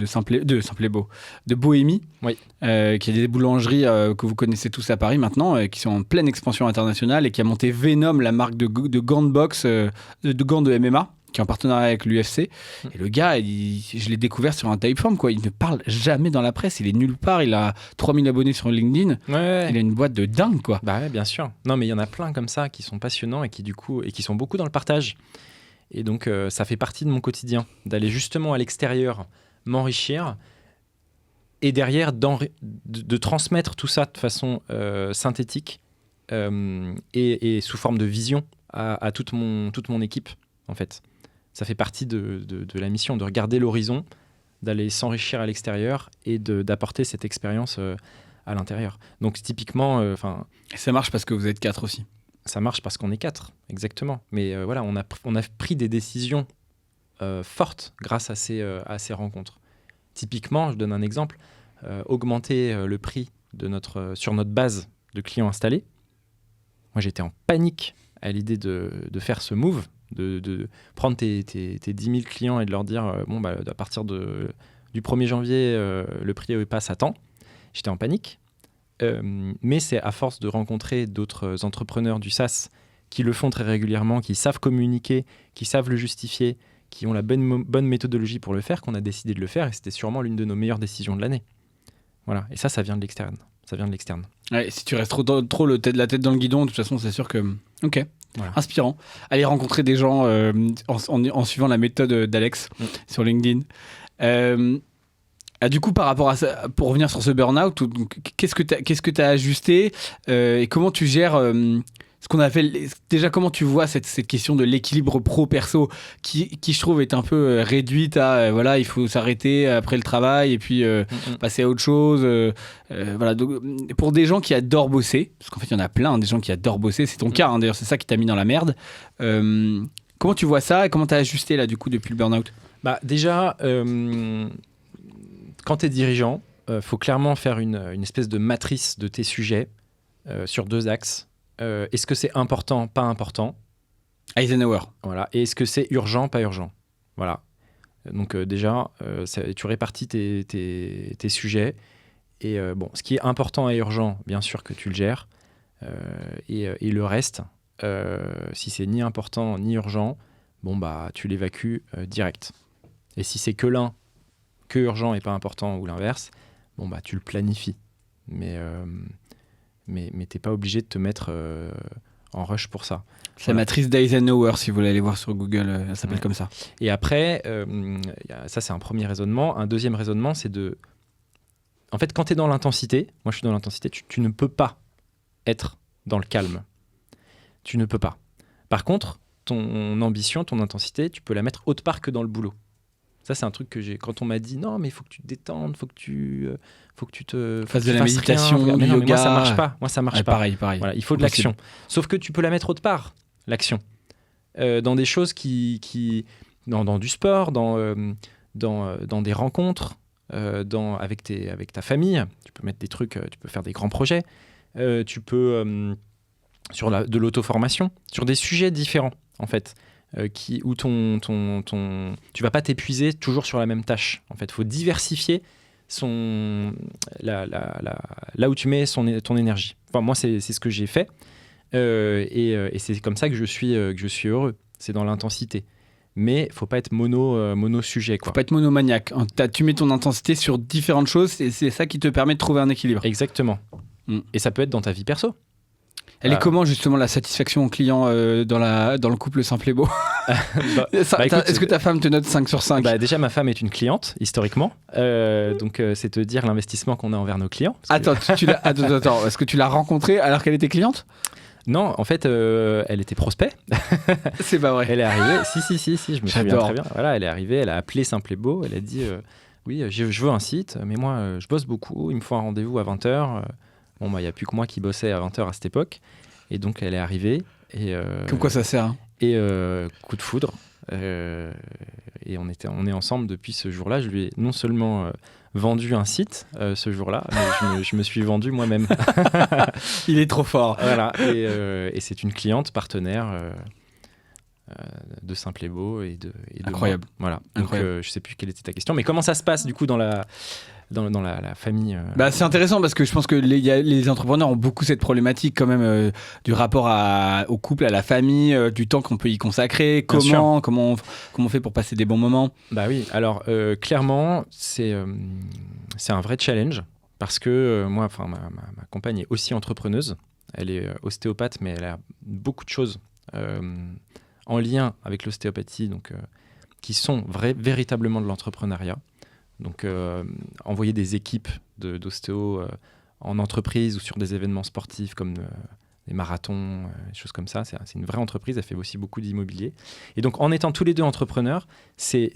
Bohémie, oui. Qui a des boulangeries que vous connaissez tous à Paris maintenant, qui sont en pleine expansion internationale, et qui a monté Venom, la marque de gants de boxe, de gants de MMA, qui est en partenariat avec l'UFC. Et le gars, je l'ai découvert sur un Typeform, quoi. Il ne parle jamais dans la presse, il est nulle part, il a 3000 abonnés sur LinkedIn. Ouais. Il a une boîte de dingue, quoi. Bah ouais, bien sûr. Non, mais il y en a plein comme ça qui sont passionnants et qui sont beaucoup dans le partage. Et donc, ça fait partie de mon quotidien, d'aller justement à l'extérieur, m'enrichir, et derrière, de transmettre tout ça de façon synthétique et sous forme de vision à toute mon équipe, en fait. Ça fait partie de la mission, de regarder l'horizon, d'aller s'enrichir à l'extérieur et d'apporter cette expérience à l'intérieur. Donc, typiquement... Et ça marche parce que vous êtes 4 aussi. Ça marche parce qu'on est 4, exactement. Mais voilà, on a pris des décisions fortes grâce à ces rencontres. Typiquement, je donne un exemple, augmenter le prix sur notre base de clients installés. Moi, j'étais en panique à l'idée de faire ce move, de prendre tes 10 000 clients et de leur dire à partir du 1er janvier, le prix passe à temps. J'étais en panique. Mais c'est à force de rencontrer d'autres entrepreneurs du SaaS qui le font très régulièrement, qui savent communiquer, qui savent le justifier, qui ont la bonne méthodologie pour le faire, qu'on a décidé de le faire, et c'était sûrement l'une de nos meilleures décisions de l'année. Voilà, et ça vient de l'externe. Ouais, si tu restes trop la tête dans le guidon, de toute façon, c'est sûr que... Ok, voilà. Inspirant. Aller rencontrer des gens en suivant la méthode d'Alex sur LinkedIn. Du coup, par rapport à ça, pour revenir sur ce burn-out, qu'est-ce que tu as ajusté et comment tu gères ce qu'on appelle... Déjà, comment tu vois cette question de l'équilibre pro-perso qui, je trouve, est un peu réduite à... voilà, il faut s'arrêter après le travail et puis passer à autre chose. Voilà. Donc, pour des gens qui adorent bosser, parce qu'en fait, il y en a plein, des gens qui adorent bosser. C'est ton cas, hein, d'ailleurs, c'est ça qui t'a mis dans la merde. Comment tu vois ça et comment tu as ajusté, là, du coup, depuis le burn-out ? Déjà... Quand tu es dirigeant, faut clairement faire une espèce de matrice de tes sujets sur 2 axes. Est-ce que c'est important, pas important ? Eisenhower. Voilà. Et est-ce que c'est urgent, pas urgent ? Voilà. Donc déjà, tu répartis tes sujets. Et ce qui est important et urgent, bien sûr que tu le gères. Et le reste, si c'est ni important ni urgent, tu l'évacues direct. Et si c'est que l'un, que urgent et pas important ou l'inverse, tu le planifies. Mais t'es pas obligé de te mettre en rush pour ça. C'est la matrice d'Eisenhower, si vous voulez aller voir sur Google, elle s'appelle comme ça. Et après, ça c'est un premier raisonnement. Un deuxième raisonnement, c'est en fait, quand tu es dans l'intensité, moi je suis dans l'intensité, tu ne peux pas être dans le calme. Tu ne peux pas. Par contre, ton ambition, ton intensité, tu peux la mettre autre part que dans le boulot. Ça, c'est un truc que quand on m'a dit non, mais il faut que tu te détendes, faut que tu te fasses de la méditation, du yoga. Moi, ça marche pas. Pareil. Voilà, il faut de l'action. Sauf que tu peux la mettre autre part, l'action, dans des choses dans du sport, dans des rencontres, avec ta famille. Tu peux mettre des trucs, tu peux faire des grands projets. Tu peux sur de l'auto-formation, sur des sujets différents en fait. Où tu vas pas t'épuiser toujours sur la même tâche. En fait, il faut diversifier là où tu mets ton énergie. Enfin, moi, c'est ce que j'ai fait, et c'est comme ça que je suis heureux. C'est dans l'intensité. Mais faut pas être mono sujet. Faut pas être monomaniaque. Tu mets ton intensité sur différentes choses, et c'est ça qui te permet de trouver un équilibre. Exactement. Et ça peut être dans ta vie perso. Elle est comment justement la satisfaction client dans le couple simple et beau? Est-ce que ta femme te note 5 sur 5? Déjà, ma femme est une cliente, historiquement. Donc, c'est te dire l'investissement qu'on a envers nos clients. Attends, est-ce que tu l'as rencontrée alors qu'elle était cliente? Non, en fait, elle était prospect. C'est pas vrai. Elle est arrivée. Si, je me souviens très bien. Voilà, elle est arrivée, elle a appelé Simple et Beau. Elle a dit oui, je veux un site, mais moi, je bosse beaucoup. Il me faut un rendez-vous à 20h. Bon, il n'y a plus que moi qui bossais à 20h à cette époque. Et donc, elle est arrivée. Comme quoi ça sert, hein. Et coup de foudre. Et on est ensemble depuis ce jour-là. Je lui ai non seulement vendu un site ce jour-là, mais je me suis vendu moi-même. Il est trop fort. Voilà. Et c'est une cliente partenaire de Simple et Beau et de Incroyable. Moi. Voilà. Donc, je sais plus quelle était ta question, mais comment ça se passe du coup dans la famille C'est intéressant parce que je pense que les entrepreneurs ont beaucoup cette problématique quand même du rapport au couple, à la famille, du temps qu'on peut y consacrer, comment on fait pour passer des bons moments. Bah oui, alors clairement c'est un vrai challenge parce que moi, ma compagne est aussi entrepreneuse, elle est ostéopathe mais elle a beaucoup de choses en lien avec l'ostéopathie donc, qui sont véritablement de l'entrepreneuriat. Donc, envoyer des équipes d'ostéo en entreprise ou sur des événements sportifs comme des marathons, des choses comme ça, c'est une vraie entreprise, elle fait aussi beaucoup d'immobilier. Et donc, en étant tous les deux entrepreneurs, c'est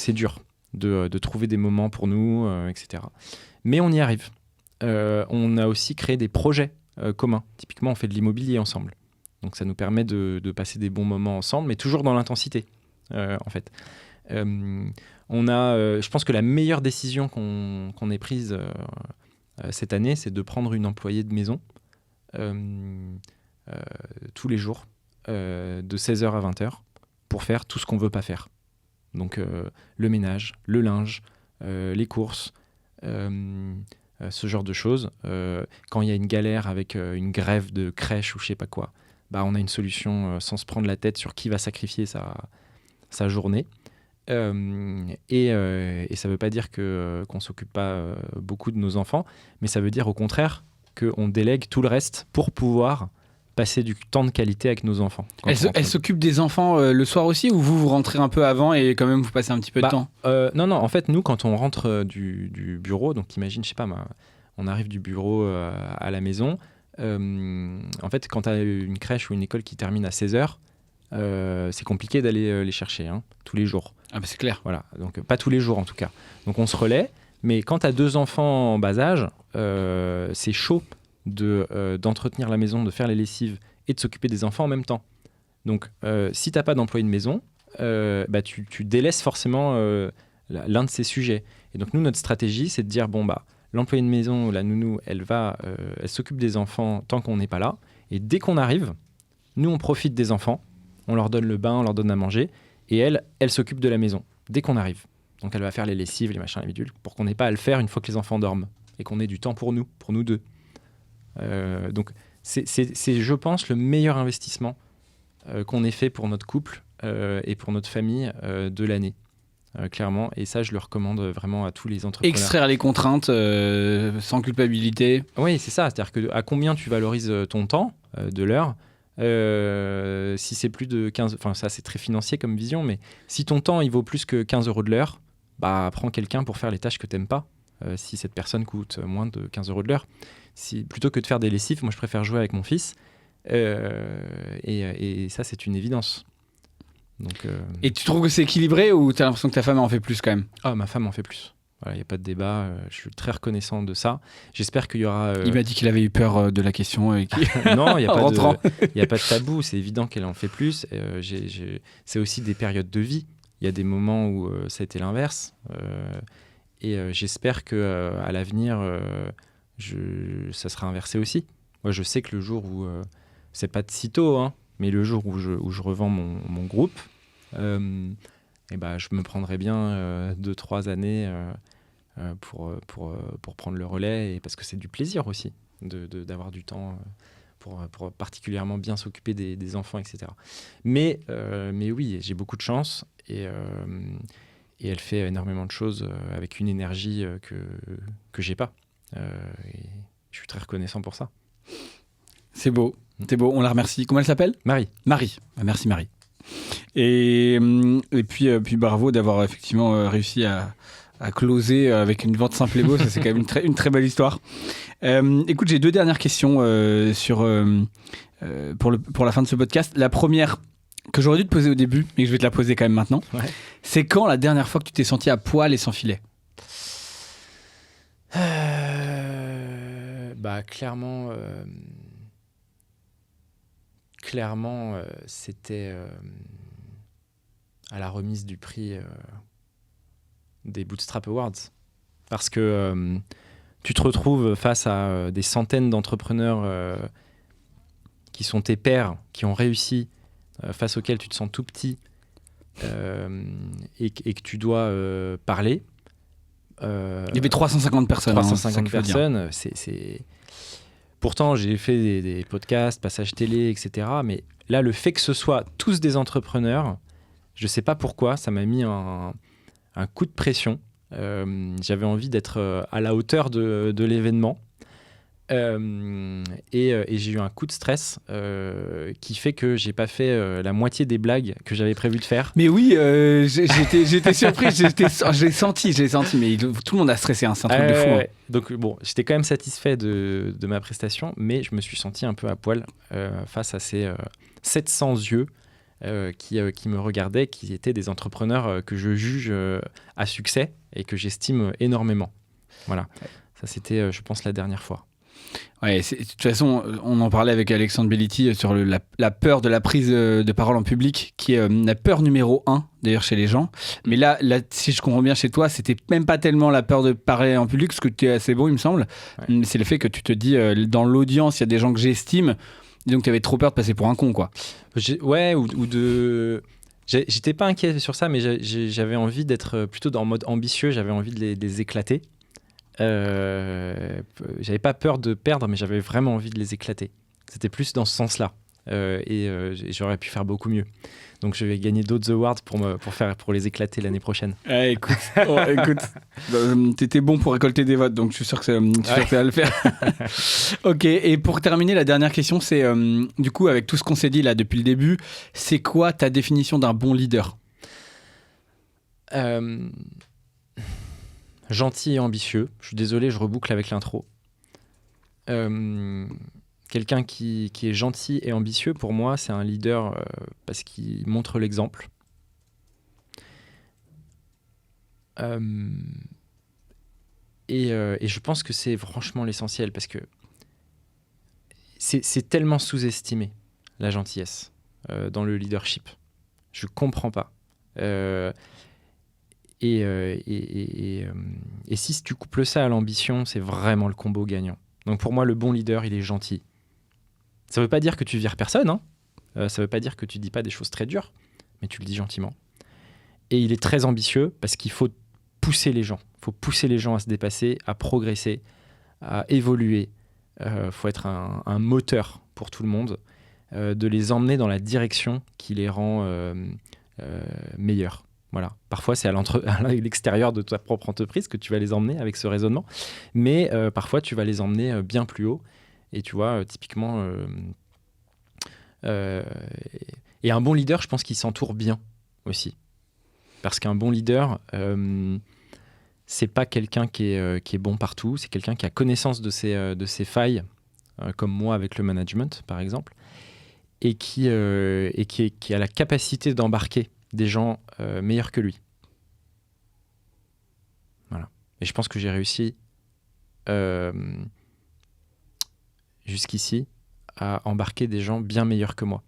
dur de trouver des moments pour nous, etc. Mais on y arrive. On a aussi créé des projets communs. Typiquement, on fait de l'immobilier ensemble. Donc ça nous permet de passer des bons moments ensemble, mais toujours dans l'intensité, en fait. Je pense que la meilleure décision qu'on ait prise cette année, c'est de prendre une employée de maison tous les jours, de 16h à 20h, pour faire tout ce qu'on ne veut pas faire. Donc le ménage, le linge, les courses, ce genre de choses. Quand il y a une galère avec une grève de crèche ou je ne sais pas quoi, on a une solution sans se prendre la tête sur qui va sacrifier sa journée. Et ça ne veut pas dire qu'on ne s'occupe pas beaucoup de nos enfants, mais ça veut dire au contraire qu'on délègue tout le reste pour pouvoir passer du temps de qualité avec nos enfants. Elle s'occupe des enfants le soir aussi, ou vous rentrez un peu avant et quand même vous passez un petit peu de temps? Non, en fait, nous, quand on rentre du bureau, donc imagine, je sais pas, on arrive du bureau à la maison, en fait, quand tu as une crèche ou une école qui termine à 16h, c'est compliqué d'aller les chercher tous les jours. Ah bah c'est clair. Voilà, donc pas tous les jours en tout cas. Donc on se relaie, mais quand tu as 2 enfants en bas âge, c'est chaud d'entretenir la maison, de faire les lessives et de s'occuper des enfants en même temps. Donc si tu n'as pas d'employé de maison, tu délaisses forcément l'un de ces sujets. Et donc nous, notre stratégie, c'est de dire, l'employé de maison, la nounou, elle s'occupe des enfants tant qu'on n'est pas là. Et dès qu'on arrive, nous, on profite des enfants, on leur donne le bain, on leur donne à manger, et elle s'occupe de la maison dès qu'on arrive. Donc elle va faire les lessives, les machins, les bidules, pour qu'on n'ait pas à le faire une fois que les enfants dorment, et qu'on ait du temps pour nous deux. Donc c'est, je pense, le meilleur investissement qu'on ait fait pour notre couple et pour notre famille de l'année, clairement. Et ça, je le recommande vraiment à tous les entrepreneurs. Extraire les contraintes sans culpabilité. Oui, c'est ça. C'est-à-dire à combien tu valorises ton temps de l'heure. Si c'est plus de 15... Enfin, ça, c'est très financier comme vision, mais si ton temps, il vaut plus que 15 € de l'heure, prends quelqu'un pour faire les tâches que tu n'aimes pas, si cette personne coûte moins de 15 € de l'heure. Plutôt que de faire des lessives, moi, je préfère jouer avec mon fils. Et ça, c'est une évidence. Donc, Et tu trouves que c'est équilibré ou tu as l'impression que ta femme en fait plus quand même? Ah, ma femme en fait plus. Voilà, il n'y a pas de débat. Je suis très reconnaissant de ça. J'espère qu'il y aura... Il m'a dit qu'il avait eu peur de la question. Et non, il n'y a pas de tabou. C'est évident qu'elle en fait plus. C'est aussi des périodes de vie. Il y a des moments où ça a été l'inverse. Et j'espère qu'à l'avenir, ça sera inversé aussi. Moi, je sais que le jour où... c'est pas de sitôt, mais le jour où je revends mon groupe, je me prendrai bien 2-3 années pour prendre le relais, et parce que c'est du plaisir aussi d'avoir du temps pour particulièrement bien s'occuper des enfants, etc. Mais oui, j'ai beaucoup de chance, et elle fait énormément de choses avec une énergie que j'ai pas. Et je suis très reconnaissant pour ça. C'est beau, on la remercie. Comment elle s'appelle? Marie. Merci Marie. Et puis bravo d'avoir effectivement réussi à closer avec une vente simple et beau. Ça, c'est quand même une très belle histoire. Écoute, j'ai 2 dernières questions pour la fin de ce podcast. La première, que j'aurais dû te poser au début, mais que je vais te la poser quand même maintenant. Ouais. C'est quand la dernière fois que tu t'es senti à poil et sans filet? Clairement, c'était à la remise du prix des Bootstrap Awards. Parce que tu te retrouves face à des centaines d'entrepreneurs qui sont tes pairs, qui ont réussi, face auxquels tu te sens tout petit et que tu dois parler. Il y avait 350 personnes. 350 personnes, c'est... Pourtant, j'ai fait des podcasts, passages télé, etc. Mais là, le fait que ce soit tous des entrepreneurs, je ne sais pas pourquoi, ça m'a mis un coup de pression. J'avais envie d'être à la hauteur de l'événement. Et j'ai eu un coup de stress qui fait que j'ai pas fait la moitié des blagues que j'avais prévu de faire. Mais oui, j'étais surpris, j'ai senti, mais tout le monde a stressé, c'est un truc de fou. Ouais. Donc bon, j'étais quand même satisfait de ma prestation, mais je me suis senti un peu à poil face à ces 700 yeux qui me regardaient, qui étaient des entrepreneurs que je juge à succès et que j'estime énormément. Voilà, ça c'était, je pense, la dernière fois. Ouais, de toute façon, on en parlait avec Alexandre Belliti sur la peur de la prise de parole en public, qui est la peur numéro 1, d'ailleurs, chez les gens. Mais là, si je comprends bien chez toi, c'était même pas tellement la peur de parler en public, parce que tu es assez bon, il me semble. Ouais. C'est le fait que tu te dis, dans l'audience, il y a des gens que j'estime, et donc tu avais trop peur de passer pour un con, quoi. Ouais, ou de... J'étais pas inquiet sur ça, mais j'avais envie d'être plutôt en mode ambitieux, j'avais envie de les éclater. J'avais pas peur de perdre, mais j'avais vraiment envie de les éclater. C'était plus dans ce sens-là. Et j'aurais pu faire beaucoup mieux. Donc je vais gagner d'autres awards pour les éclater l'année prochaine. Écoute, t'étais bon pour récolter des votes, donc je suis sûr que ça va le faire. Ok, et pour terminer, la dernière question, c'est du coup, avec tout ce qu'on s'est dit là depuis le début, c'est quoi ta définition d'un bon leader ? Gentil et ambitieux. Je suis désolé, je reboucle avec l'intro. Quelqu'un qui est gentil et ambitieux, pour moi, c'est un leader parce qu'il montre l'exemple. Et je pense que c'est franchement l'essentiel parce que c'est tellement sous-estimé, la gentillesse, dans le leadership. Je comprends pas. Et si tu couples ça à l'ambition, c'est vraiment le combo gagnant. Donc pour moi, le bon leader, il est gentil. Ça ne veut pas dire que tu vires personne, hein. Ça ne veut pas dire que tu ne dis pas des choses très dures, mais tu le dis gentiment. Et il est très ambitieux parce qu'il faut pousser les gens. Il faut pousser les gens à se dépasser, à progresser, à évoluer. Faut être un moteur pour tout le monde, de les emmener dans la direction qui les rend meilleurs. Voilà. Parfois, c'est à l'extérieur de ta propre entreprise que tu vas les emmener avec ce raisonnement, mais parfois, tu vas les emmener bien plus haut. Et tu vois, typiquement... et un bon leader, je pense qu'il s'entoure bien aussi. Parce qu'un bon leader, c'est pas quelqu'un qui est bon partout, c'est quelqu'un qui a connaissance de ses failles, comme moi avec le management, par exemple, et qui a la capacité d'embarquer des gens meilleurs que lui. Voilà. Et je pense que j'ai réussi jusqu'ici à embarquer des gens bien meilleurs que moi.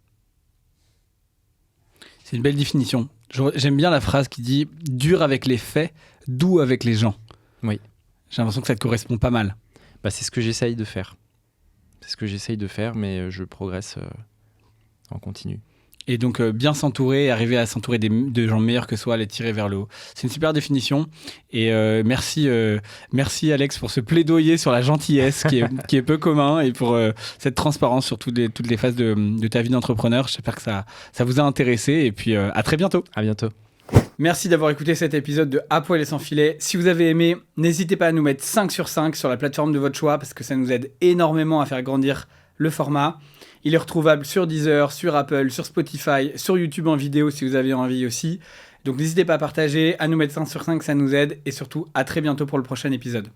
C'est une belle définition. J'aime bien la phrase qui dit « dur avec les faits, doux avec les gens ». Oui. J'ai l'impression que ça te correspond pas mal. Bah, c'est ce que j'essaye de faire. C'est ce que j'essaye de faire, mais je progresse en continu. Et donc, bien s'entourer, arriver à s'entourer de gens meilleurs que soi, les tirer vers le haut. C'est une super définition. Et merci Alex pour ce plaidoyer sur la gentillesse qui est peu commun et pour cette transparence sur toutes les phases de ta vie d'entrepreneur. J'espère que ça vous a intéressé. Et puis, à très bientôt. À bientôt. Merci d'avoir écouté cet épisode de À poil et sans filet. Si vous avez aimé, n'hésitez pas à nous mettre 5 sur 5 sur la plateforme de votre choix parce que ça nous aide énormément à faire grandir le format. Il est retrouvable sur Deezer, sur Apple, sur Spotify, sur YouTube en vidéo si vous avez envie aussi. Donc n'hésitez pas à partager, à nous mettre 5 sur 5, ça nous aide. Et surtout, à très bientôt pour le prochain épisode.